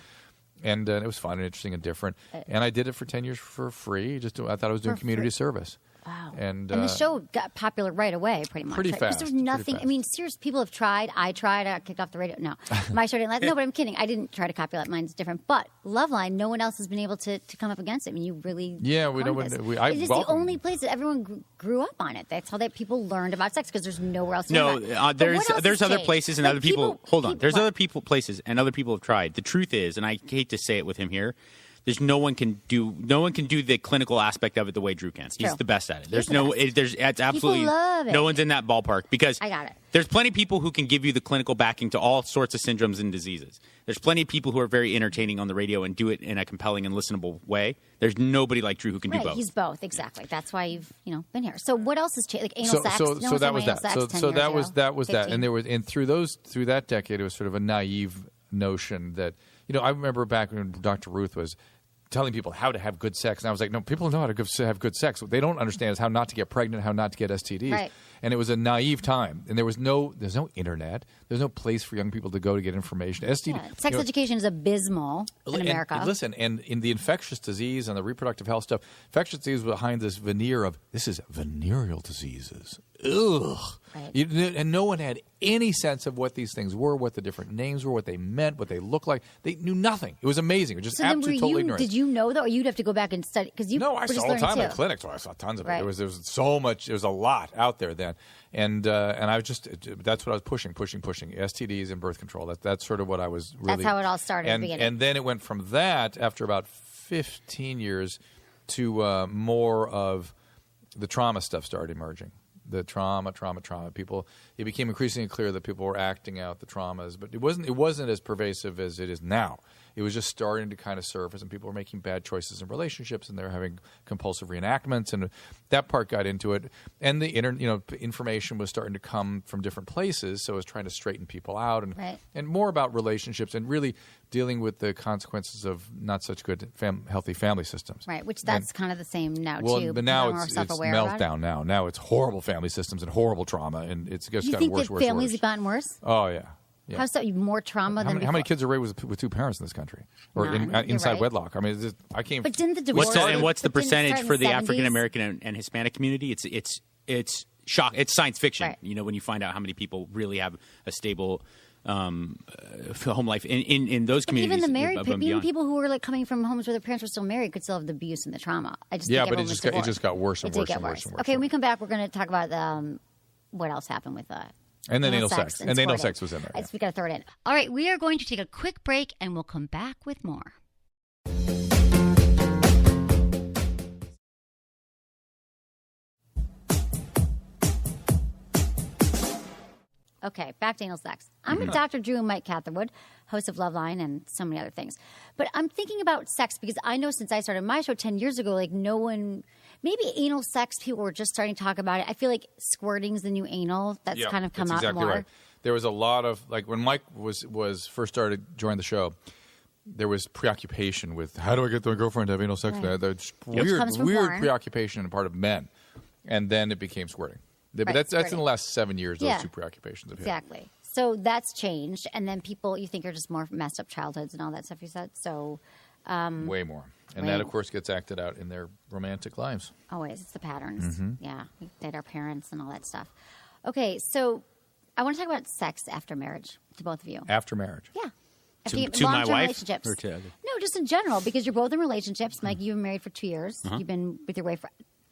And it was fun and interesting and different. And I did it for 10 years for free. I thought I was doing community service. Wow. And the show got popular right away, pretty much. Pretty fast. There was nothing. I mean, serious people have tried. I tried. I kicked off the radio. No. My show didn't last. No, but I'm kidding. I didn't try to copy that. Mine's different. But Loveline, no one else has been able to come up against it. I mean, you really. Yeah, we don't. It is the only place that everyone grew up on it. That's how people learned about sex because there's nowhere else to learn about it. There's other places and other people. Hold on. There's other places and other people have tried. The truth is, and I hate to say it with him here, There's no one can do the clinical aspect of it the way Drew can. He's the best at it. There's it's absolutely no one's in that ballpark because I got it. There's plenty of people who can give you the clinical backing to all sorts of syndromes and diseases. There's plenty of people who are very entertaining on the radio and do it in a compelling and listenable way. There's nobody like Drew who can do both. He's both, exactly. That's why you've been here. So what else has changed? Like anal sex. So that was that. So that was that. 15. And there was through that decade, it was sort of a naive notion that I remember back when Dr. Ruth was telling people how to have good sex, and I was like, no, people know how to have good sex. What they don't understand is how not to get pregnant, how not to get STDs. Right. And it was a naive time, and there's no internet, there's no place for young people to go to get information. STD, sex education is abysmal in America. And in the infectious disease and the reproductive health stuff, infectious disease was behind this veneer of this is venereal diseases. Ugh. Right. And no one had any sense of what these things were, what the different names were, what they meant, what they looked like. They knew nothing. It was amazing. It was just absolutely total ignorance. Did you know though, or you'd have to go back and study? Because I saw all the time in the clinic, so I saw tons of it. There was so much. There was a lot out there then, and I was just that's what I was pushing STDs and birth control. That's sort of what I was really. That's how it all started at the beginning. And then it went from that after about 15 years to more of the trauma stuff started emerging. The trauma. People, it became increasingly clear that people were acting out the traumas, but it wasn't as pervasive as it is now. It was just starting to kind of surface, and people were making bad choices in relationships, and they were having compulsive reenactments, and that part got into it. And the information was starting to come from different places, so it was trying to straighten people out, and more about relationships, and really dealing with the consequences of not such good healthy family systems. Right, which that's kind of the same now too. Well, but now it's meltdown. It. Now it's horrible family systems and horrible trauma, and it's just gotten worse. You think that families have gotten worse? Oh yeah. Yeah. How's that? More trauma than how many kids are raised with two parents in this country, or inside wedlock? I mean, I can't. But didn't the divorce? What's the percentage for the African American and Hispanic community? It's shock. It's science fiction. Right. When you find out how many people really have a stable home life in those communities. Even the married, even people who were coming from homes where their parents were still married could still have the abuse and the trauma. I just think but it just got worse and worse and worse. Okay, when we come back, we're going to talk about what else happened with and then anal sex. And anal sex was in there. We got to throw it in. All right, we are going to take a quick break, and we'll come back with more. Okay, back to anal sex. I'm with Dr. Drew and Mike Catherwood, hosts of Loveline and so many other things. But I'm thinking about sex because I know since I started my show 10 years ago, no one, maybe anal sex, people were just starting to talk about it. I feel like squirting's the new anal. That's kind of come out exactly more. Right. There was a lot of, when Mike was first started joining the show, there was preoccupation with how do I get my girlfriend to have anal sex? Right. That's weird preoccupation on the part of men. And then it became squirting. But that's in the last 7 years, those two preoccupations have hit. Exactly. So that's changed. And then people, you think, are just more messed up childhoods and all that stuff you said. So way more. And that, of course, gets acted out in their romantic lives. Always. It's the patterns. Yeah. We date our parents and all that stuff. Okay. So I want to talk about sex after marriage to both of you. After marriage? Yeah. To my wife? Relationships. Or to No, just in general, because you're both in relationships. Mike, you've been married for 2 years. You've been with your wife for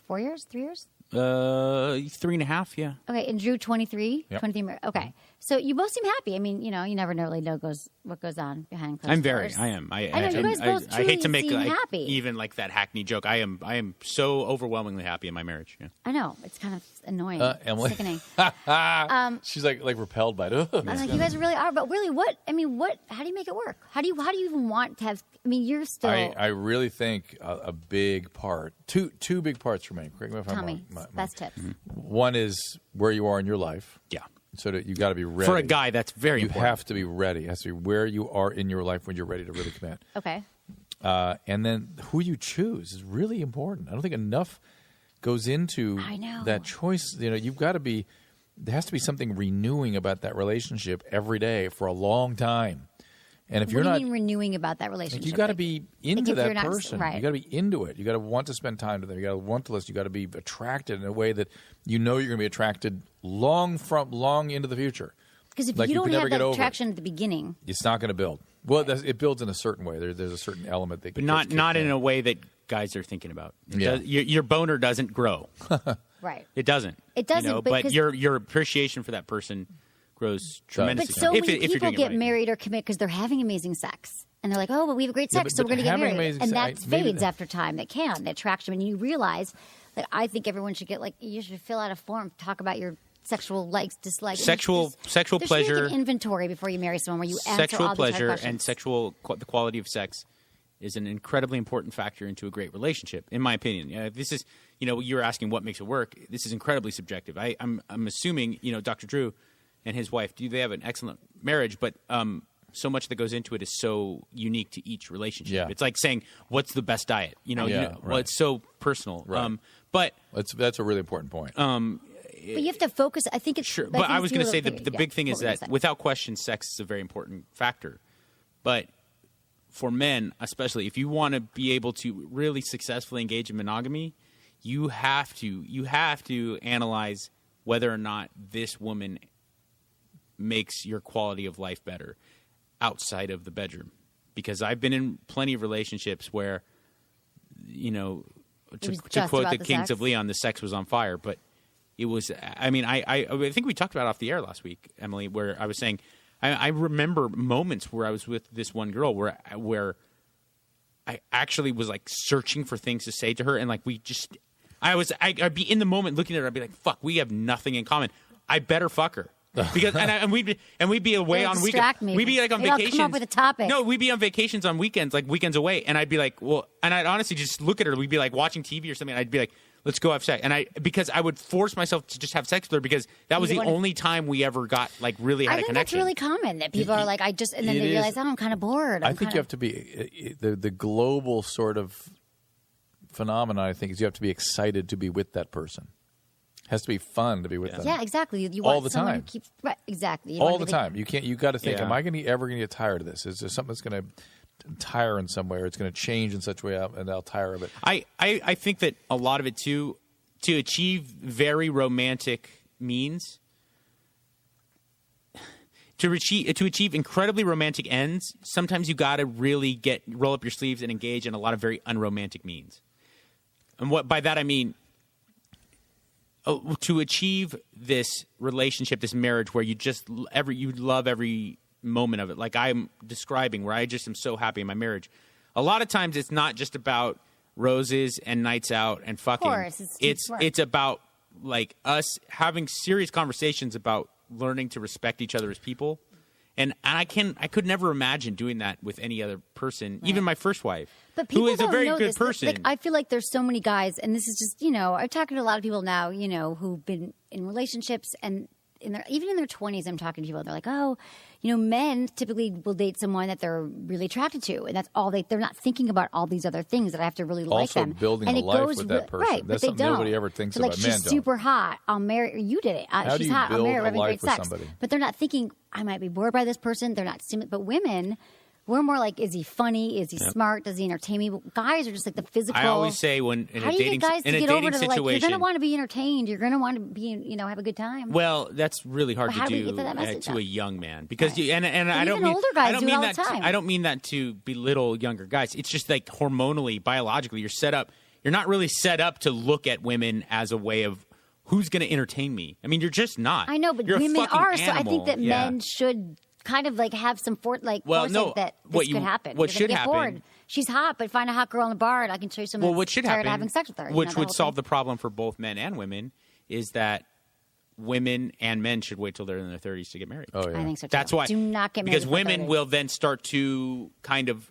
4 years, 3 years? 3.5, yeah. Okay, and Drew, 23? Yep. 23. Okay. So you both seem happy. I mean, you never really know what goes on behind closed doors. I am. I know, you guys both I hate to make seem happy. even that hackney joke. I am so overwhelmingly happy in my marriage. Yeah. I know. It's kind of annoying. Emily. Sickening. She's like repelled by it. You guys really are. But really, how do you make it work? How do you even want to have, you're still. I really think a big part, two big parts for me. Correct me if I'm wrong. Best tips. One is where you are in your life. Yeah. So that you got to be ready. For a guy, that's very important. You have to be ready. It has to be where you are in your life when you're ready to really commit. Okay. And then who you choose is really important. I don't think enough goes into that choice. You've got to be. There has to be something renewing about that relationship every day for a long time. And if what you're do not you mean renewing about that relationship, you got to be into that not, person. Right. You got to be into it. You got to want to spend time with them. You got to want to listen. You got to be attracted in a way that you're going to be attracted long into the future. Because if you don't have that attraction at the beginning, it's not going to build. Well, it builds in a certain way. There's a certain element that, but not in a way that guys are thinking about. Yeah. Your boner doesn't grow. Right. It doesn't. It doesn't. But your appreciation for that person grows tremendously. But so many people get married or commit because they're having amazing sex. And they're like, oh, but we have great sex, so we're going to get having married. amazing And sex- that maybe fades after time. That can. The attraction. And you realize that I think everyone should get, like, you should fill out a form, talk about your sexual likes, dislikes. Sexual there pleasure. should be like an inventory before you marry someone where you answer Sexual all these hard pleasure questions. and the quality of sex is an incredibly important factor into a great relationship, in my opinion. This is, you're asking what makes it work. This is incredibly subjective. I'm assuming, Dr. Drew and his wife, they have an excellent marriage, but so much that goes into it is so unique to each relationship. Yeah. It's like saying, what's the best diet? Well, right. it's so personal. Right. But that's a really important point. But you have to focus. I think it's sure. I But think I was going to say people- the big thing what is were you that gonna say? without question, sex is a very important factor. But for men, especially, if you want to be able to really successfully engage in monogamy, you have to analyze whether or not this woman makes your quality of life better outside of the bedroom. Because I've been in plenty of relationships where, to quote about the the Kings sex. of Leon, the sex was on fire. But it was, I think we talked about it off the air last week, Emily, where I was saying, I remember moments where I was with this one girl where I actually was like searching for things to say to her. And like, I'd be in the moment looking at her. I'd be like, fuck, we have nothing in common. I better fuck her. Because and we'd be away It'll on distract weekends. me. We'd be like on Maybe I'll vacations. come up with a topic. No, we'd be on vacations on weekends, like weekends away, and I'd be like, well, and I'd honestly just look at her. We'd be like watching TV or something. And I'd be like, let's go have sex, because I would force myself to just have sex with her because that was the only time we ever got like really had I a think connection. that's really common that people are like, and then it they is. realize, oh, I'm kind of bored. I think you have to be the global sort of phenomenon. I think is you have to be excited to be with that person. It has to be fun to be with them. Yeah, exactly. You All want the someone time. who keeps right, exactly. You All want the to time. You can't. You got to think. Yeah. Am I ever going to get tired of this? Is there something that's going to tire in some way, or it's going to change in such a way, and I'll tire of it? I think that a lot of it too, to achieve very romantic means, to achieve incredibly romantic ends, sometimes you got to really roll up your sleeves and engage in a lot of very unromantic means. And what by that I mean, to achieve this relationship, this marriage, where you love every moment of it, like I'm describing, where I just am so happy in my marriage. A lot of times, it's not just about roses and nights out and fucking. Of course, it's about like us having serious conversations about learning to respect each other as people. And I could never imagine doing that with any other person, even my first wife, But people who is a don't very know good this. person. Like, I feel like there's so many guys, and this is just, I'm talking to a lot of people now, who've been in relationships, and even in their 20s, I'm talking to people. They're like, oh, men typically will date someone that they're really attracted to, and that's all they're not thinking about all these other things that I have to really like Also them. building and a it life goes with that person. Right, That's but they something don't. nobody ever thinks So, like, about. she's Men don't. super hot. I'll marry. Or you did it. How do She's you hot. I'll build marry her. a We're having life great with sex. somebody? But they're not thinking, I might be bored by this person. They're not. But women. We're more like, is he funny? Is he smart? Does he entertain me? But guys are just like the physical. I always say when in How a do you dating get guys in to a get dating over to like, situation, you're going to want to be entertained. You're going to want to be, have a good time. well, that's really hard But how to do we do get to that message to out? a young man because Right. and But I don't even mean older guys I don't do it mean all that the time. I don't mean that to belittle younger guys. It's just like hormonally, biologically, you're set up. You're not really set up to look at women as a way of who's going to entertain me. I mean, you're just not. I know, but You're a women fucking are. So I animal. think that Yeah. men should kind of like have some foresight no, that what this could happen. what You're should gonna get happen- bored. She's hot, but find a hot girl in the bar and I can show you someone Well, what that's should tired happen, of having sex with her. which the would whole solve thing. the problem for both men and women, is that women and men should wait till they're in their 30s to get married. Oh yeah. I think so too. That's why. Do not get married because before women 30. will then start to kind of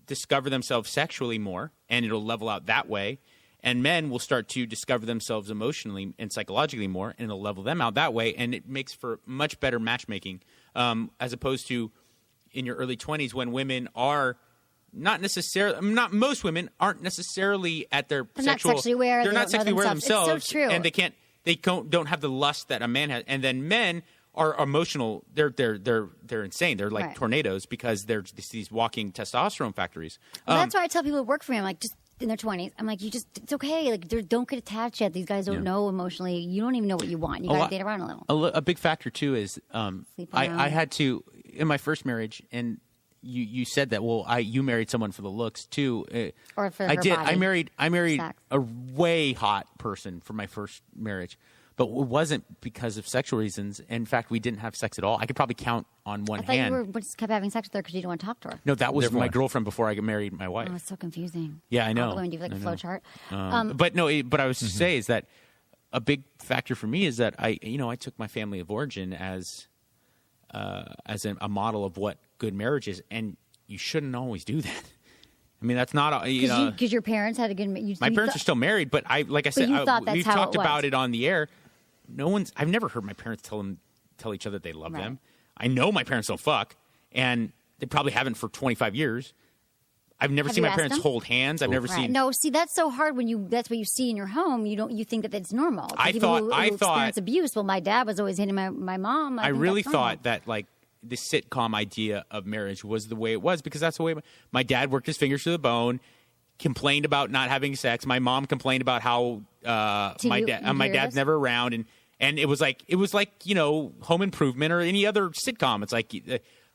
discover themselves sexually more, and it'll level out that way. And men will start to discover themselves emotionally and psychologically more, and it'll level them out that way. And it makes for much better matchmaking, as opposed to in your early 20s when women are not most women aren't necessarily at their They're not sexual. sexually aware. They're They not don't know sexually aware of themselves. themselves, It's so true. and they don't have the lust that a man has. And then men are emotional. They're insane. They're like Right. tornadoes because they're just these walking testosterone factories. Well, that's why I tell people who work for me, I'm like, just in their 20s, I'm like, it's okay. Like, don't get attached yet. These guys don't know emotionally. You don't even know what you want. You got to date around a little. A big factor too is Sleep I around. had to in my first marriage, and you said that. Well, you married someone for the looks too. Or for I her did. body. I married Sex. a way hot person for my first marriage, but it wasn't because of sexual reasons. In fact, we didn't have sex at all. I could probably count on one I thought hand. you just kept having sex with her because you didn't want to talk to her. No, that was Never my mind. girlfriend before I married my wife. Oh, it's so confusing. Yeah, I know. I'll go and do like a flow chart. But no, but I was to say is that a big factor for me is that I took my family of origin as a model of what good marriage is, and you shouldn't always do that. I mean, that's not Because your parents had a good. my parents are still married, but like I said, you thought that's we've how it talked was. about it on the air. I've never heard my parents tell each other they love Right. them. I know my parents don't fuck, and they probably haven't for 25 years. I've never Have seen you my asked parents them? hold hands. I've never Right. seen. No, see, that's so hard when that's what you see in your home. You think that it's normal. To I people thought- who experience abuse. Well, my dad was always hitting my mom. I think really that's normal. thought that like the sitcom idea of marriage was the way it was because that's the way my dad worked his fingers to the bone, complained about not having sex. My mom complained about how my dad's never around, and it was like Home Improvement or any other sitcom. It's like,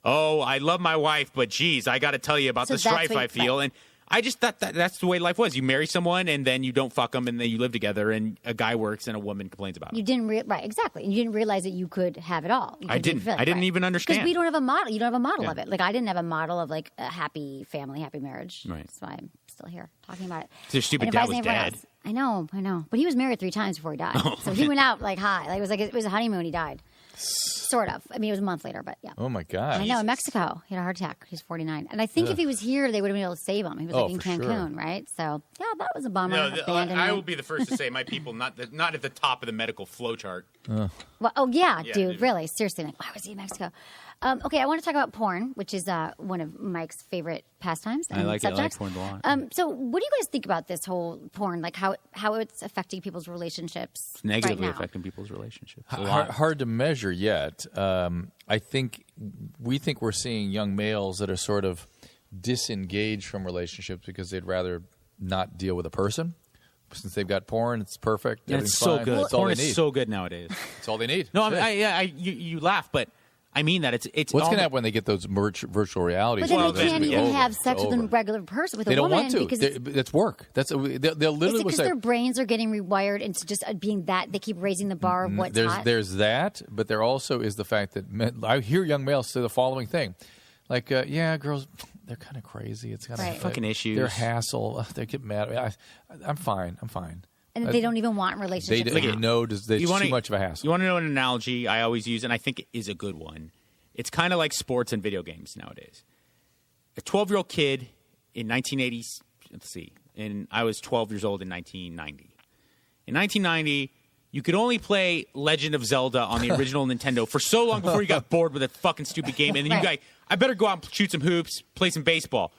oh, I love my wife, but geez, I got to tell you about the strife I feel. And I just thought that's the way life was. You marry someone and then you don't fuck them and then you live together and a guy works and a woman complains about it. You didn't right, exactly. You didn't realize that you could have it all. I didn't. I didn't even understand. Because we don't have a model. You don't have a model Yeah. of it. Like I didn't have a model of like a happy family, happy marriage. Right. That's why I'm still here talking about it. Your stupid And dad advising was everyone dead. else. I know. But he was married 3 times before he died. So he went out like high. Like it was a honeymoon. He died. Sort of. I mean, it was a month later, but yeah. Oh my God! I know, in Mexico. He had a heart attack. He's 49. And I think if he was here, they would have been able to save him. He was like in for Cancun, sure. right? So, yeah, that was a bummer. No, Abandonment. I will be the first to say my people not at the top of the medical flow chart. Well, oh, yeah, Yeah, dude, dude. really. Seriously, like, why was he in Mexico? Okay, I want to talk about porn, which is one of Mike's favorite pastimes and I like it. I like subjects. porn a lot. So what do you guys think about this whole porn, like how it's affecting people's relationships It's negatively right now? affecting people's relationships. A lot. Hard to measure yet. I think we're seeing young males that are sort of disengaged from relationships because they'd rather not deal with a person. Since they've got porn, it's perfect. Yeah, Everything's it's so fine. good. That's all Porn they need. is so good nowadays. That's all they need. No, That's it. you laugh, but I mean that it's What's all going to the- happen when they get those virtual realities? But then Well, they then can't it's even over. have sex It's with a over. regular person, with They a don't woman, want to. because That's work. They'll literally because say their brains are getting rewired into just being that. They keep raising the bar of what's hot. there's that, but there also is the fact that I hear young males say the following thing, like, "Yeah, girls, they're kind of crazy. It's kind of Right. Fucking issues. They're hassle. They get mad. I'm fine. I'm fine." And they don't even want They relationships. know there's too much of a hassle. You want to know an analogy I always use, and I think it is a good one. It's kind of like sports and video games nowadays. A 12-year-old kid in 1980, let's see, and I was 12 years old in 1990. In 1990, you could only play Legend of Zelda on the original Nintendo for so long before you got bored with that fucking stupid game, and then you Right. go, I better go out and shoot some hoops, play some baseball.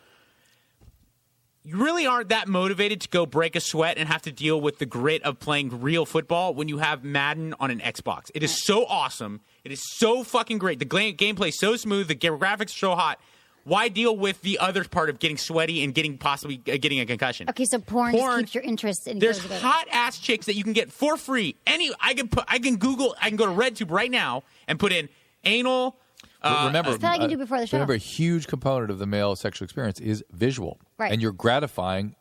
You really aren't that motivated to go break a sweat and have to deal with the grit of playing real football when you have Madden on an Xbox. It is so awesome. It is so fucking great. The gameplay is so smooth. The graphics are so hot. Why deal with the other part of getting sweaty and possibly getting a concussion? Okay, so porn just keeps your interest. And There's goes together. hot ass chicks that you can get for free. I can go to RedTube right now and put in anal. Remember, That's what I can do before the show. Remember, a huge component of the male sexual experience is visual, Right. and you're gratifying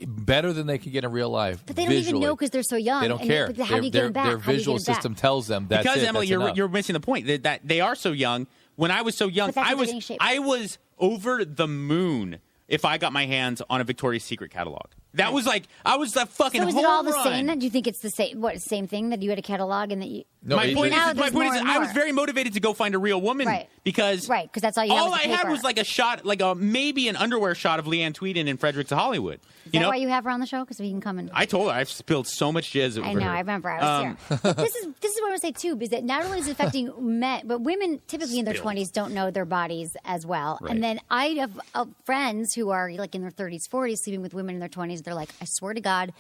better than they can get in real life. But they don't even visually. know because they're so young. They don't And care. But how do you get them back? Their How do you get visual them back? system tells them that's Because it. Emily, that's you're enough. missing the point that they are so young. When I was so young, But that's I what they're was getting shaped. I was over the moon if I got my hands on a Victoria's Secret catalog. That was like I was the fucking. So is home it all the run. same then? Do you think it's the same thing that you had a catalog and that you? No, My point now is, there's more and I was more. very motivated to go find a real woman Right. because that's all you had all was I the had paper. was like a shot, like maybe an underwear shot of Leanne Tweeden in Fredericks, Hollywood. Is that why you have her on the show? Because we can come and. I told her I've spilled so much jizz over I know. her. I remember. I was here. But this is what I want to say too, is that not only is it affecting men, but women typically in their 20s don't know their bodies as well. Right. And then I have friends who are like in their 30s, 40s, sleeping with women in their 20s. They're like, I swear to God,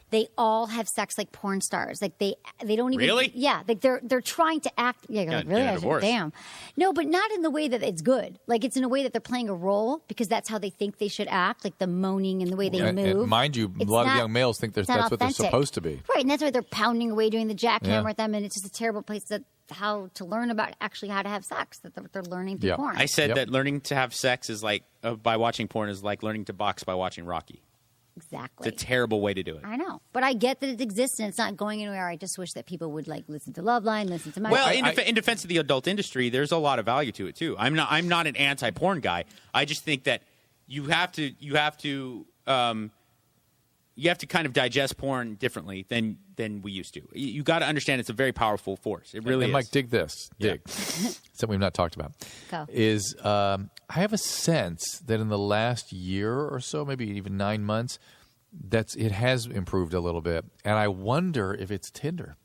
they all have sex like porn stars. Like they don't even. Really? Yeah. Like they're trying to act. Yeah. You're like, really? Get a I should- divorce. Damn. No, but not in the way that it's good. Like it's in a way that they're playing a role because that's how they think they should act. Like the moaning and the way they And move. mind you, a It's lot of not- young males think it's not that's what they're authentic. supposed to be. Right, and that's why they're pounding away doing the jackhammer Yeah. with them, and it's just a terrible place to how to learn about actually how to have sex. That they're learning through porn. I said that learning to have sex is like by watching porn is like learning to box by watching Rocky. Exactly. It's a terrible way to do it. I know, but I get that it exists and it's not going anywhere. I just wish that people would like listen to Loveline, listen to my. Well, in defense of the adult industry, there's a lot of value to it too. I'm not an anti-porn guy. I just think that you have to kind of digest porn differently than we used to. You got to understand it's a very powerful force. It really is. Mike, dig this. Something we've not talked about. Go. Is I have a sense that in the last year or so, maybe even 9 months, it has improved a little bit. And I wonder if it's Tinder.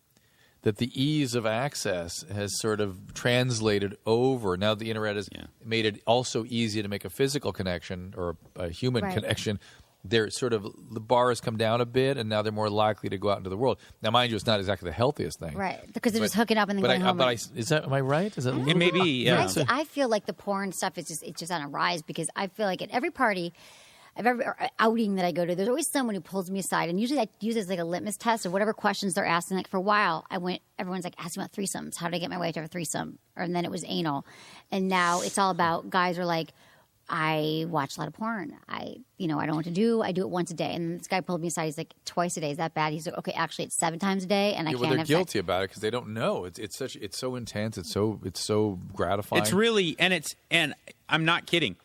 That the ease of access has sort of translated over. Now the internet has made it also easy to make a physical connection or a human connection. They're sort of the bar has come down a bit, and now they're more likely to go out into the world. Now, mind you, it's not exactly the healthiest thing, right? Because they're just hooking up and then going home. Am I right? Is that it? May be. Yeah. I feel like the porn stuff is just on a rise because I feel like at every party, every outing that I go to, there's always someone who pulls me aside, and usually I use it as like a litmus test of whatever questions they're asking. Like for a while, everyone's like asking about threesomes. How did I get my wife to have a threesome? And then it was anal, and now it's all about guys are like. I watch a lot of porn. I don't know what to do. I do it once a day. And this guy pulled me aside. He's like, twice a day. Is that bad? He's like, okay, actually, it's 7 times a day, and I can't they're have guilty sex. about it because they don't know. It's so intense. It's so gratifying. It's really and I'm not kidding.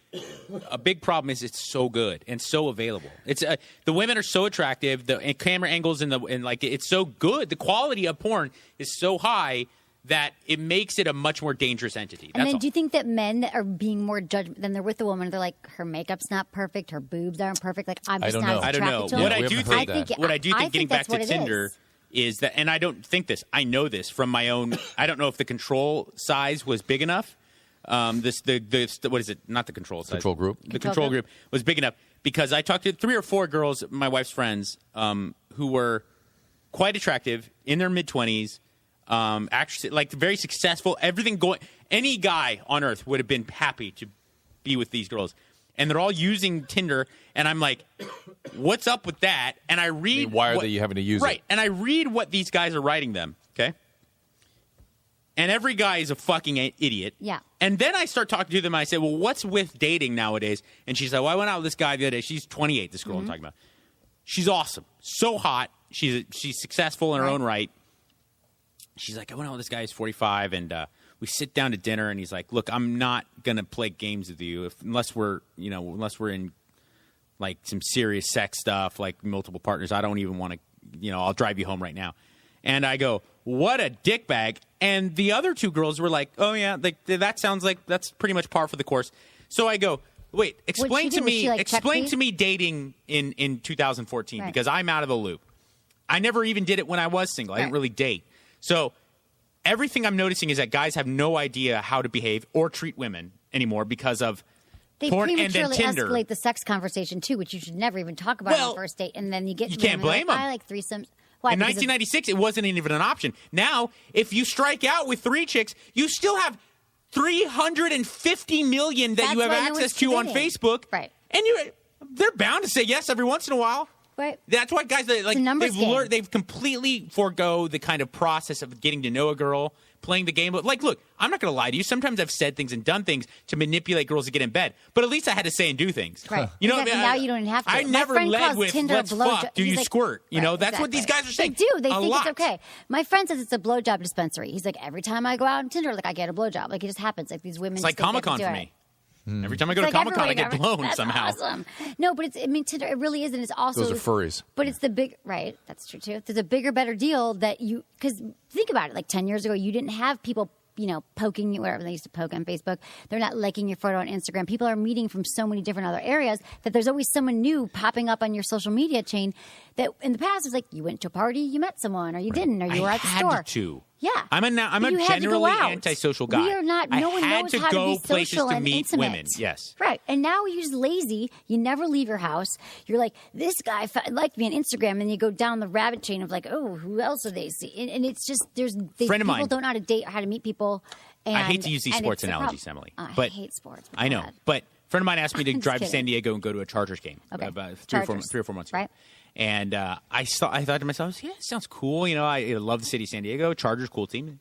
A big problem is it's so good and so available. It's the women are so attractive. The camera angles and it's so good. The quality of porn is so high. That it makes it a much more dangerous entity. And then do you think that men that are being more judged than they're with the woman, they're like, her makeup's not perfect, her boobs aren't perfect, like I'm just not attracted to her? What I do think getting back to Tinder is that, and I don't think this, I know this from my own, I don't know if the control size was big enough. What is it? Not the control size. Control group. The control group was big enough because I talked to 3 or 4 girls, my wife's friends, who were quite attractive in their mid-20s. Actually, like very successful, everything going. Any guy on earth would have been happy to be with these girls, and they're all using Tinder. And I'm like, "What's up with that?" And I read, why are they having to use it? Right, and I read what these guys are writing them. Okay, and every guy is a fucking idiot. Yeah. And then I start talking to them. And I say, "Well, what's with dating nowadays?" And she's like, "Well, I went out with this guy the other day. She's 28. This girl I'm talking about. She's awesome, so hot. She's successful in her own right." She's like, I went out with this guy who's 45, and we sit down to dinner, and he's like, look, I'm not going to play games with you unless we're in, like, some serious sex stuff, like multiple partners. I don't even want to, I'll drive you home right now. And I go, what a dickbag. And the other 2 girls were like, oh, yeah, that sounds like that's pretty much par for the course. So I go, wait, explain to me dating in 2014 because I'm out of the loop. I never even did it when I was single. I didn't really date. So everything I'm noticing is that guys have no idea how to behave or treat women anymore because of porn and then prematurely Tinder. escalate the sex conversation too, which you should never even talk about on the first date. And then you can't blame them. I like threesomes. Why? In 1996, it wasn't even an option. Now, if you strike out with 3 chicks, you still have 350 million that you have access to on Facebook. Right. And they're bound to say yes every once in a while. Right. That's why guys they've completely forego the kind of process of getting to know a girl, playing the game. Like, look, I'm not going to lie to you. Sometimes I've said things and done things to manipulate girls to get in bed, but at least I had to say and do things. Right. Exactly. Now you don't even have to. I never led with Tinder let's fuck. Do you squirt? That's what these guys are saying. They do. They think lot. it's okay. My friend says it's a blowjob dispensary. He's like, every time I go out on Tinder, like I get a blowjob. Like it just happens. Like these women. It's like Comic-Con for me. Every time I go to Comic-Con, I get blown somehow. Awesome. No, but Tinder, it really is, and it's also... Those are furries. But it's the big... Right, that's true, too. There's a bigger, better deal that you... Because think about it, like 10 years ago, you didn't have people, poking you, whatever they used to poke on Facebook. They're not liking your photo on Instagram. People are meeting from so many different other areas that there's always someone new popping up on your social media chain that in the past was like, you went to a party, you met someone, or you didn't, or you were at the store. I had to. Yeah. I'm a generally antisocial guy. We are not. No one knows how to be social and meet intimate. Women. Yes. Right. And now you're just lazy. You never leave your house. You're like, this guy liked me on Instagram, and you go down the rabbit chain of like, oh, who else do they see? And it's just people don't know how to date or how to meet people. And, I hate to use these sports analogies, Emily. I hate sports. I know, but a friend of mine asked me to drive to San Diego and go to a Chargers game about 3 or 4 months ago. Right. And I thought to myself, yeah, it sounds cool. I love the city of San Diego. Chargers, cool team.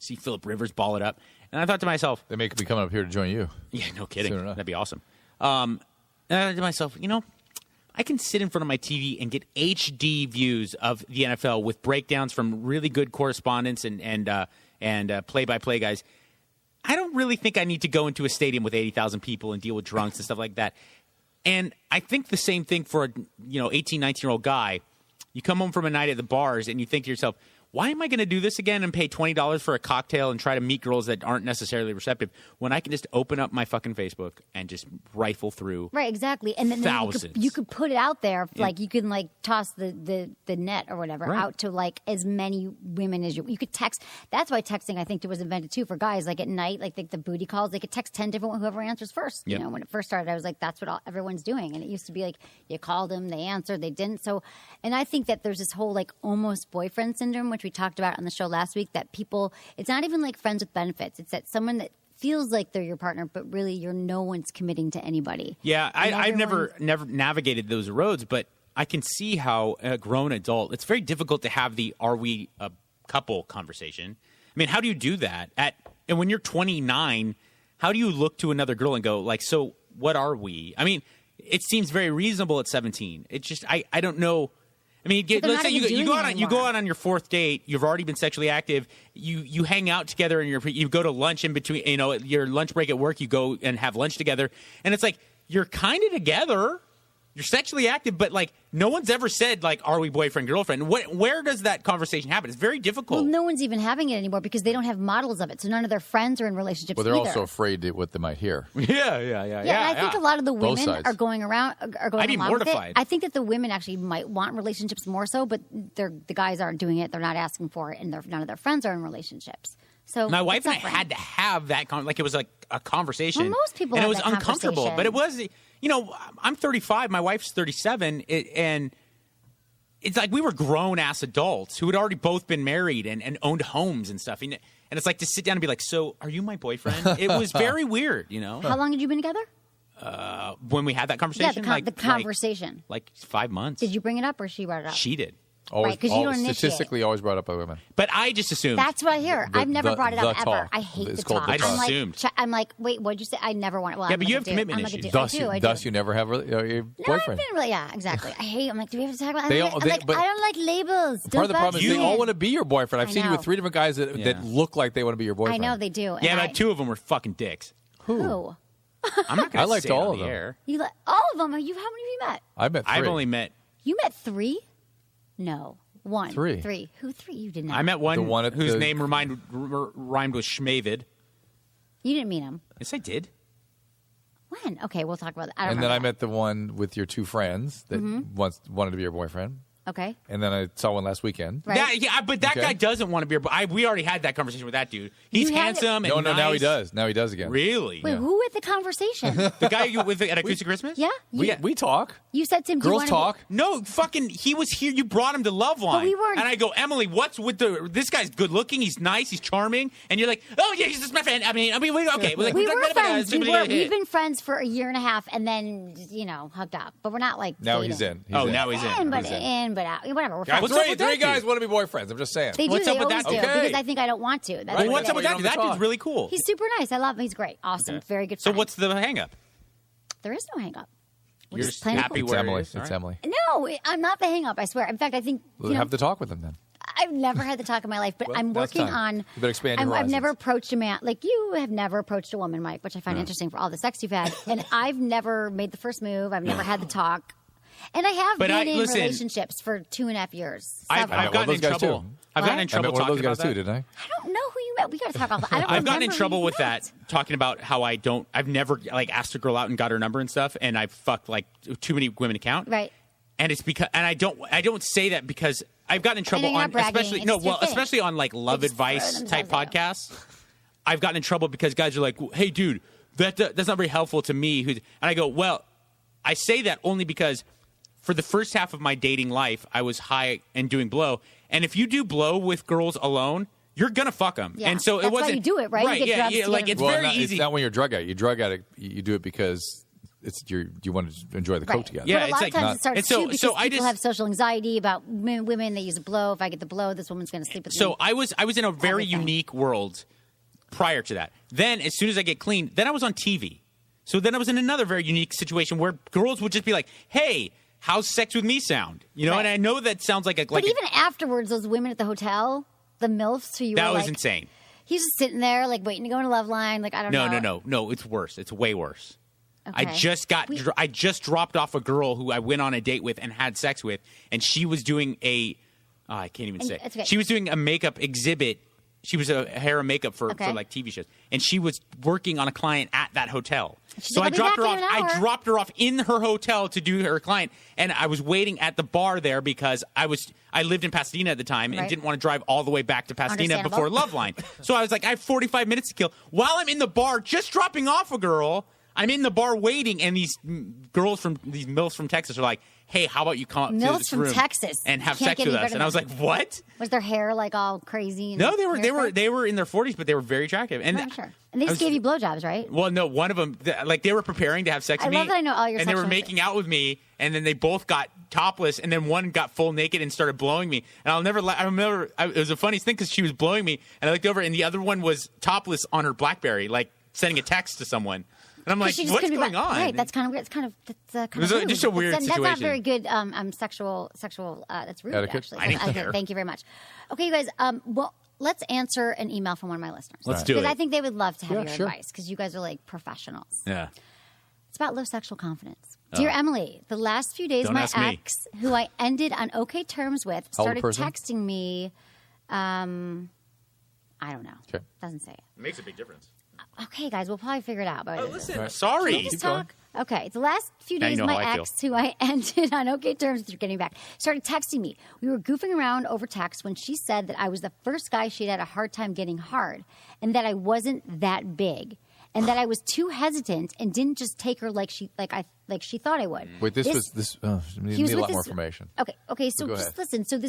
see Phillip Rivers ball it up. And I thought to myself, They may be coming up here to join you. yeah, no kidding. Soon enough. That'd be awesome. And I thought to myself, I can sit in front of my TV and get HD views of the NFL with breakdowns from really good correspondents and play-by-play guys. I don't really think I need to go into a stadium with 80,000 people and deal with drunks and stuff like that. And I think the same thing for a 18, 19-year-old guy. You come home from a night at the bars and you think to yourself, why am I going to do this again and pay $20 for a cocktail and try to meet girls that aren't necessarily receptive when I can just open up my fucking Facebook and just rifle through Right, exactly. And then thousands. you could put it out there, like you can like toss the net or whatever Right. out to like as many women as you could text. That's why texting I think was invented too for guys. Like at night, like the booty calls, they could text 10 different whoever answers first. Yep. You know, when it first started, I was like, that's what everyone's doing. And it used to be like you called them, they answered, they didn't. So, and I think that there's this whole like almost boyfriend syndrome, which we talked about on the show last week, that people, it's not even like friends with benefits. It's that someone that feels like they're your partner, but really no one's committing to anybody. Yeah, And I've everyone's- never navigated those roads, but I can see how a grown adult, it's very difficult to have the "are we a couple" conversation. I mean, how do you do that? And when you're 29, how do you look to another girl and go like, "So what are we?" I mean, it seems very reasonable at 17. It's just I don't know. I mean, But they're let's not say even you go doing out it on you go anymore. out on your fourth date. You've already been sexually active. You hang out together, and you go to lunch in between. Your lunch break at work. You go and have lunch together, and it's like you're kind of together. You're sexually active, but like no one's ever said like, "Are we boyfriend girlfriend?" Where does that conversation happen? It's very difficult. Well, no one's even having it anymore because they don't have models of it. So none of their friends are in relationships Well, they're either. also afraid of what they might hear. Yeah. Yeah, and I think a lot of the Both women sides. are going around are going I'd be along with it. mortified. I think that the women actually might want relationships more so, but the guys aren't doing it. They're not asking for it, and none of their friends are in relationships. So My wife it's and I not right. had to have that like it was like a conversation. Well, most people and it have was that uncomfortable, conversation. but it was. I'm 35. My wife's 37, and it's like we were grown ass adults who had already both been married and owned homes and stuff. And it's like to sit down and be like, "So, are you my boyfriend?" It was very weird, How long had you been together? when we had that conversation. Yeah, the conversation. like 5 months. Did you bring it up or she brought it up? She did. Always, Right, 'cause you don't initiate. statistically always brought up by women. But I just assumed. That's what I hear. I've never brought it up the ever. talk. I hate It's the called talk. the I talk. I'm like, assumed. I'm like, wait, what'd you say? I never want. Well, Yeah, I'm but like you a have dude. commitment I'm like a issues. dude. Thus, I do. thus you never have a No, boyfriend. I've been really, yeah, exactly. I hate. I'm like, do we have to talk about? They I'm all- like, they- I'm like, but- I don't like labels. Part of the problem is they all want to to. be your boyfriend. I've I seen you with know. 3 different guys that Yeah. look like they want to be your I boyfriend. know they do. Yeah, and but 2 of them were fucking dicks. Who? I'm not going I to liked say it all on of the them. air. You like all of them? How many have you met? I met 3. I've only met. You met 3? No, 1. 3. 3. Who 3? You did not. I met one, The one at whose the- name rhymed with Schmavid. You didn't meet him. Yes, I did. When? Okay, we'll talk about that. I don't And then I remember met the one with your 2 friends that once wanted to be your boyfriend. that. Okay. And then I saw one last weekend. Right. But that Okay. guy doesn't want to be your. We already had that conversation with that dude. He's You had it- handsome and No, now he nice. does. Now he does again. Really? Wait, who had the conversation? The guy you with at Acoustic Christmas? Yeah. We talk. You said to him, do you Girls wanna talk. No, fucking. He was here. You brought him to Loveline. But we weren't- And I go, Emily, what's with this guy's good looking. He's nice. He's charming. And you're like, oh yeah, he's just my friend. I mean, okay. We were friends. We've been friends for a year and a half, and then hooked up. But we're not like Now dating. he's in. Oh, now he's in. But He's in. in, but out. Whatever. We're Got friends. What's up with three that dude? guys want to be boyfriends. I'm just saying. They do. What's They up with always that do dude? because I think I don't want to. That's Right. what What's it up with is. that dude? That Talk. dude's really cool. He's super nice. I love him. He's great. Awesome. Very good So friend. what's the hang up? There is no hang up. You're just plain happy It's where Emily. it is. All It's right. Emily. No, I'm not the hang up. I swear. In fact, I think Have the talk with him then. I've never had the talk in my life, but Well, I'm that's working time. on. You better expand your I've never horizons. approached a man like you have never approached a woman, Mike, which I find interesting for all the sex you've had. And I've never made the first move. I've never had the talk. And I have But been in listen, relationships for 2.5 years. I've Several. met one gotten of in those guys, trouble. too. I've gotten in What? I trouble met one of talking those guys about too, that. didn't I? I don't know who you met. We got to talk about that. I don't I've gotten in remember trouble who you with met. that, talking about how I've never like asked a girl out and got her number and stuff, and I've fucked like too many women to count. Right. And it's because, and I don't say that because I've gotten in trouble you're not on, bragging, especially it's no, just your well, thing. especially on like love They just throw advice type themselves out. podcasts. I've gotten in trouble because guys are like, "Hey, dude, that's not very helpful to me." And I go, "Well, I say that only because for the first half of my dating life, I was high and doing blow, and if you do blow with girls alone." You're gonna fuck them, Yeah. and so it That's why wasn't. you do it, right? You get yeah, drugs yeah. to Like get it's them. very not, easy. It's not when you're drug addict. You drug addict. You do it because you want to enjoy the coke together. Yeah, but a lot it's of like times it starts so- too because so I people just- have social anxiety about women. They use a blow. If I get the blow, this woman's going to sleep with me. So I was in a very Everything. unique world prior to that. Then as soon as I get clean, then I was on TV. So then I was in another very unique situation where girls would just be like, "Hey, how's sex with me sound?" You know, Right. and I know that sounds like but even afterwards, those women at the hotel, the MILFs who you that were was like, insane. he's just sitting there like waiting to go into Loveline. Like I don't know. No, it's worse. It's way worse. I Okay. I just dropped off a girl who I went on a date with and had sex with, and she was doing I can't even say. it's okay. She was doing a makeup exhibit. She was a hair and makeup for like TV shows, and she was working on a client at that hotel. So I "I'll be dropped back her in off. an hour." I dropped her off in her hotel to do her client, and I was waiting at the bar there because I lived in Pasadena at the time and Right. didn't want to drive all the way back to Pasadena before Understandable. Loveline. So I was like, I have 45 minutes to kill. While I'm in the bar, just dropping off a girl, I'm in the bar waiting, and these girls from these MILFs from Texas are like, "Hey, how about you come up to MILFs this from room Texas and have You can't sex get with any us?" better And I was than like, "What?" Was their hair like all crazy? And No, they were hairspray? in their 40s, but they were very attractive. And Oh, sure. And they just gave you blowjobs, right? Well, no, one of them, they were preparing to have sex I with me. love that I know all your And they were sexual- making out with me, and then they both got topless, and then one got full naked and started blowing me. And I remember, it was the funniest thing because she was blowing me, and I looked over, and the other one was topless on her BlackBerry, like sending a text to someone. And I'm like, She just what's couldn't be going on? Right, that's kind of weird. It was just a weird That's not situation. very good sexual. That's rude, Etiquette? actually. I didn't care. Thank you very much. Okay, you guys. Well, let's answer an email from one of my listeners. Let's do Because it. I think they would love to have Yeah, your sure. advice because you guys are like professionals. Yeah. It's about low sexual confidence. Dear Emily, the last few days, Don't my ask me. ex, who I ended on okay terms with, How old started person? texting me. I don't know. Okay. Doesn't say it. It makes a big difference. Okay, guys, we'll probably figure it out. But Listen, sorry. Can we just talk? Okay, the last few Now you days, know my how I feel. ex, who I ended on okay terms with, getting back, started texting me. We were goofing around over text when she said that I was the first guy she'd had a hard time getting hard, and that I wasn't that big, and that I was too hesitant and didn't just take her like she thought I would. Wait, this was he need was a with lot more this- information. Okay. So Go just ahead. listen. So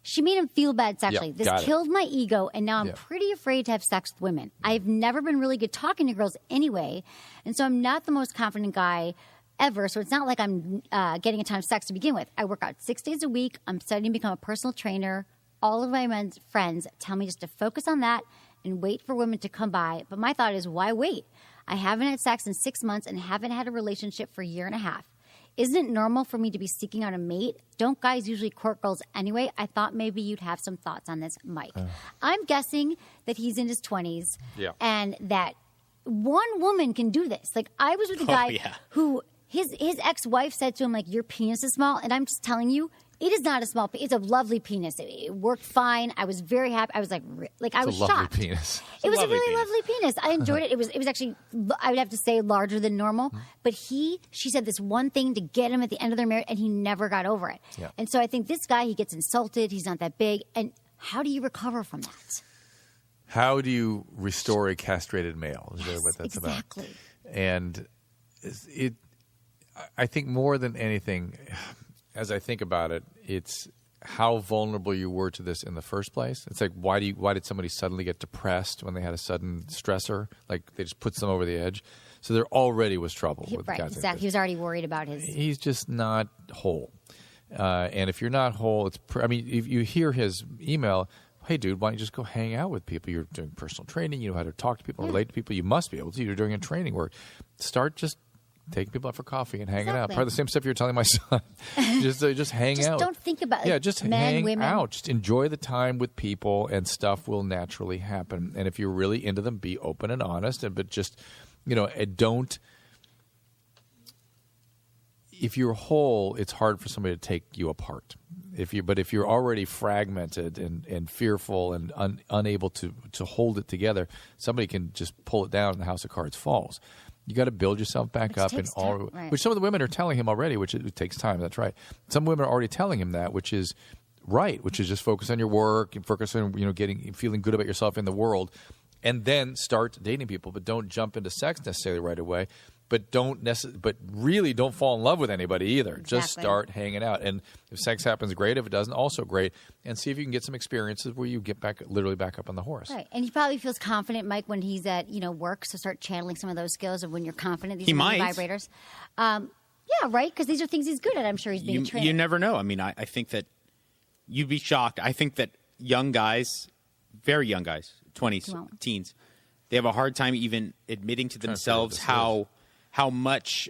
she made him feel bad sexually. Yep, This got it. killed my ego, and now I'm Yep. pretty afraid to have sex with women. I've never been really good talking to girls anyway, and so I'm not the most confident guy ever. So it's not like I'm getting a ton of sex to begin with. I work out 6 days a week. I'm studying to become a personal trainer. All of my men's friends tell me just to focus on that and wait for women to come by. But my thought is, why wait? I haven't had sex in 6 months and haven't had a relationship for a year and a half. Isn't it normal for me to be seeking out a mate? Don't guys usually court girls anyway? I thought maybe you'd have some thoughts on this, Mike. I'm guessing that he's in his 20s Yeah. and that one woman can do this. Like, I was with a guy yeah. who his ex-wife said to him, like, your penis is small. And I'm just telling you, it is not a small penis. It's a lovely penis. It worked fine. I was very happy. I was like I was It's a lovely shocked. penis. It was a lovely really penis. lovely penis. I enjoyed it. It was actually, I would have to say, larger than normal. Mm-hmm. But she said this one thing to get him at the end of their marriage, and he never got over it. Yeah. And so I think this guy, he gets insulted. He's not that big. And how do you recover from that? How do you restore a castrated male? Is really what that's exactly. about. And I think more than anything, as I think about it, it's how vulnerable you were to this in the first place. It's like, why did somebody suddenly get depressed when they had a sudden stressor? Like, they just puts them over the edge. So there already was trouble with Right, guys like exactly. this. He was already worried about his. He's just not whole. And if you're not whole, if you hear his email, hey, dude, why don't you just go hang out with people? You're doing personal training. You know how to talk to people, relate to people. You must be able to. You're doing training work. Start just taking people out for coffee and hanging out. Exactly. Probably the same stuff you're telling my son. just hang Just out. don't think about just men, hang women. out. Just enjoy the time with people, and stuff will naturally happen. And if you're really into them, be open and honest. But just, don't. If you're whole, it's hard for somebody to take you apart. If you're already fragmented and fearful and unable to hold it together, somebody can just pull it down and the house of cards falls. You got to build yourself back up, takes time, right. which some of the women are telling him already, which it takes time. That's right. Some women are already telling him that, which is right, which is just focus on your work and focus on feeling good about yourself in the world, and then start dating people. But don't jump into sex necessarily right away. but really don't fall in love with anybody either. Exactly. Just start hanging out. And if sex happens, great. If it doesn't, also great. And see if you can get some experiences where you get literally back up on the horse. Right. And he probably feels confident, Mike, when he's at, work, so start channeling some of those skills of when you're confident. These vibrators. Yeah, right? Because these are things he's good at. I'm sure he's being trained. You never know. I mean, I think that you'd be shocked. I think that young guys, very young guys, 20s, teens, they have a hard time even admitting to themselves how much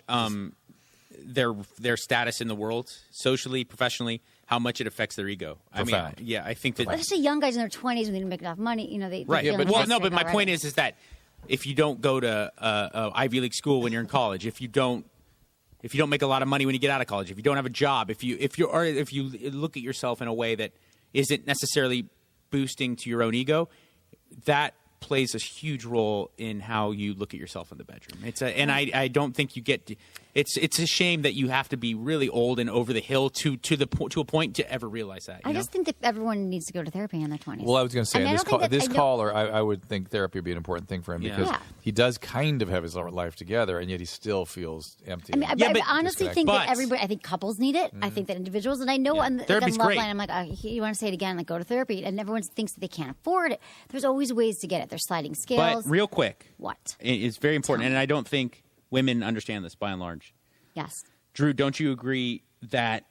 their status in the world, socially, professionally, how much it affects their ego. I think that. Well, I say young guys in their 20s when they don't make enough money. They right. Yeah, but my point is that if you don't go to Ivy League school when you're in college, if you don't make a lot of money when you get out of college, if you don't have a job, if you look at yourself in a way that isn't necessarily boosting to your own ego, that plays a huge role in how you look at yourself in the bedroom. I don't think you get. It's a shame that you have to be really old and over the hill to a point to ever realize that. I just think that everyone needs to go to therapy in their 20s. Well, I was going to say, this caller, I would think therapy would be an important thing for him because he does kind of have his life together, and yet he still feels empty. I honestly think that everybody. I think couples need it. I think that individuals, and I know on Loveline, I'm like, you want to say it again, like go to therapy, and everyone thinks that they can't afford it. There's always ways to get it. There's sliding scales. But real quick, what? It's very important, and I don't think women understand this by and large. Yes. Drew, don't you agree that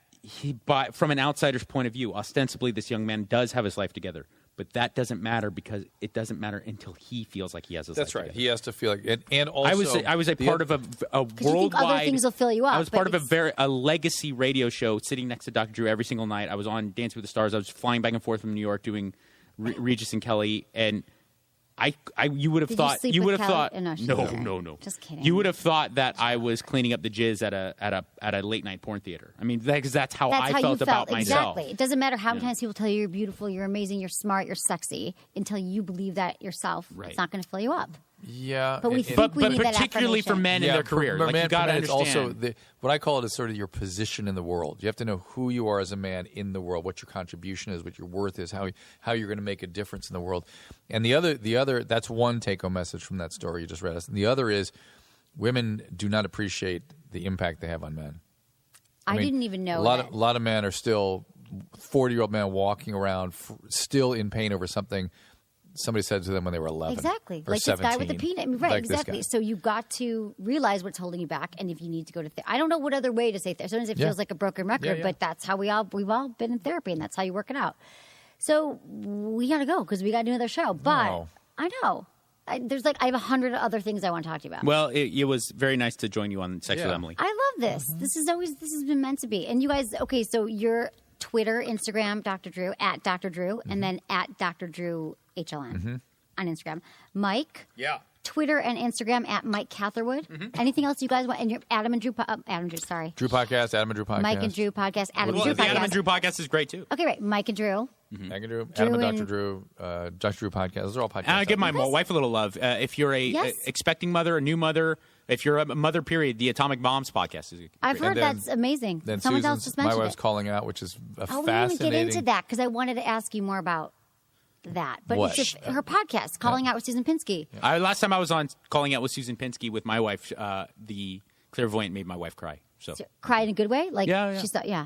from an outsider's point of view, ostensibly this young man does have his life together, but that doesn't matter because it doesn't matter until he feels like he has his life together. That's right. He has to feel like, and also I was a part of a worldwide. You think other things will fill you up. I was part of a legacy radio show, sitting next to Dr. Drew every single night. I was on Dancing with the Stars. I was flying back and forth from New York doing Regis and Kelly, and you would have thought. No. Just kidding. You would have thought that I was cleaning up the jizz at a late night porn theater. I mean, that's how I felt about myself. Exactly. It doesn't matter how many times people tell you you're beautiful, you're amazing, you're smart, you're sexy. Until you believe that yourself, it's not going to fill you up. Yeah, but we need that particularly for men in their career, you got to understand. Also, what I call it is sort of your position in the world. You have to know who you are as a man in the world, what your contribution is, what your worth is, how you're going to make a difference in the world. And the other that's one take-home message from that story you just read us. And the other is women do not appreciate the impact they have on men. I didn't even know a lot of men are still 40-year-old men walking around still in pain over something somebody said to them when they were 11. Exactly. Or like 17. this guy with the peanut. Right, exactly. So you got to realize what's holding you back, and if you need to go to therapy. I don't know what other way to say therapy. Sometimes it feels like a broken record, but that's how we've all been in therapy, and that's how you work it out. So we got to go because we got to do another show. But I know. I have 100 other things I want to talk to you about. Well, it was very nice to join you on Sex with Emily. I love this. This has been meant to be. And you guys, okay, so your Twitter, Instagram, Dr. Drew, at Dr. Drew, and then at Dr. Drew HLN on Instagram. Mike. Yeah. Twitter and Instagram at Mike Catherwood. Anything else you guys want? And your Adam and Drew Podcast, Adam and Drew Podcast. Mike and Drew Podcast, Adam and Drew Podcast. The Adam and Drew Podcast is great too. Okay, right. Mike and Drew. Mike and Drew. Adam and Dr. Drew. Dr. Drew Podcast. Those are all podcasts. I'll give my wife a little love. If you're a expecting mother, a new mother, if you're a mother, period, the Atomic Bombs podcast is. I've heard that's amazing. Then someone else just mentioned my wife's calling out, which is fascinating. We didn't even get into that because I wanted to ask you more about that. But it's just her podcast, Calling Out with Susan Pinsky. Last time I was on Calling Out with Susan Pinsky with my wife, the clairvoyant made my wife cry. So cry in a good way? Like, yeah.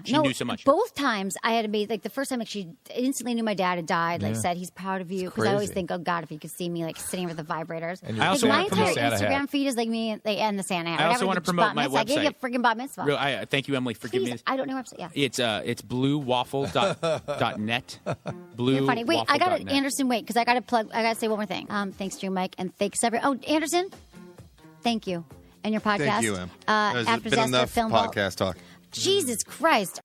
She knew so much. Both times I had to be, like, the first time, like, she instantly knew my dad had died, like, said he's proud of you. Because I always think, oh, God, if you could see me, like, sitting with the vibrators. And I also my want to entire Instagram feed is like me and the Santa hat. I also want to promote my website. I gave you a freaking bat mitzvah. Thank you, Emily, for giving me this. I don't know website, It's bluewaffle.net. You're funny. Wait, I got it, Anderson, because I got to plug, I got to say one more thing. Thanks, Drew, Mike, and thanks, everyone. Oh, Anderson, thank you. And your podcast. Thank you, Em. There's been enough podcast talk. Jesus Christ.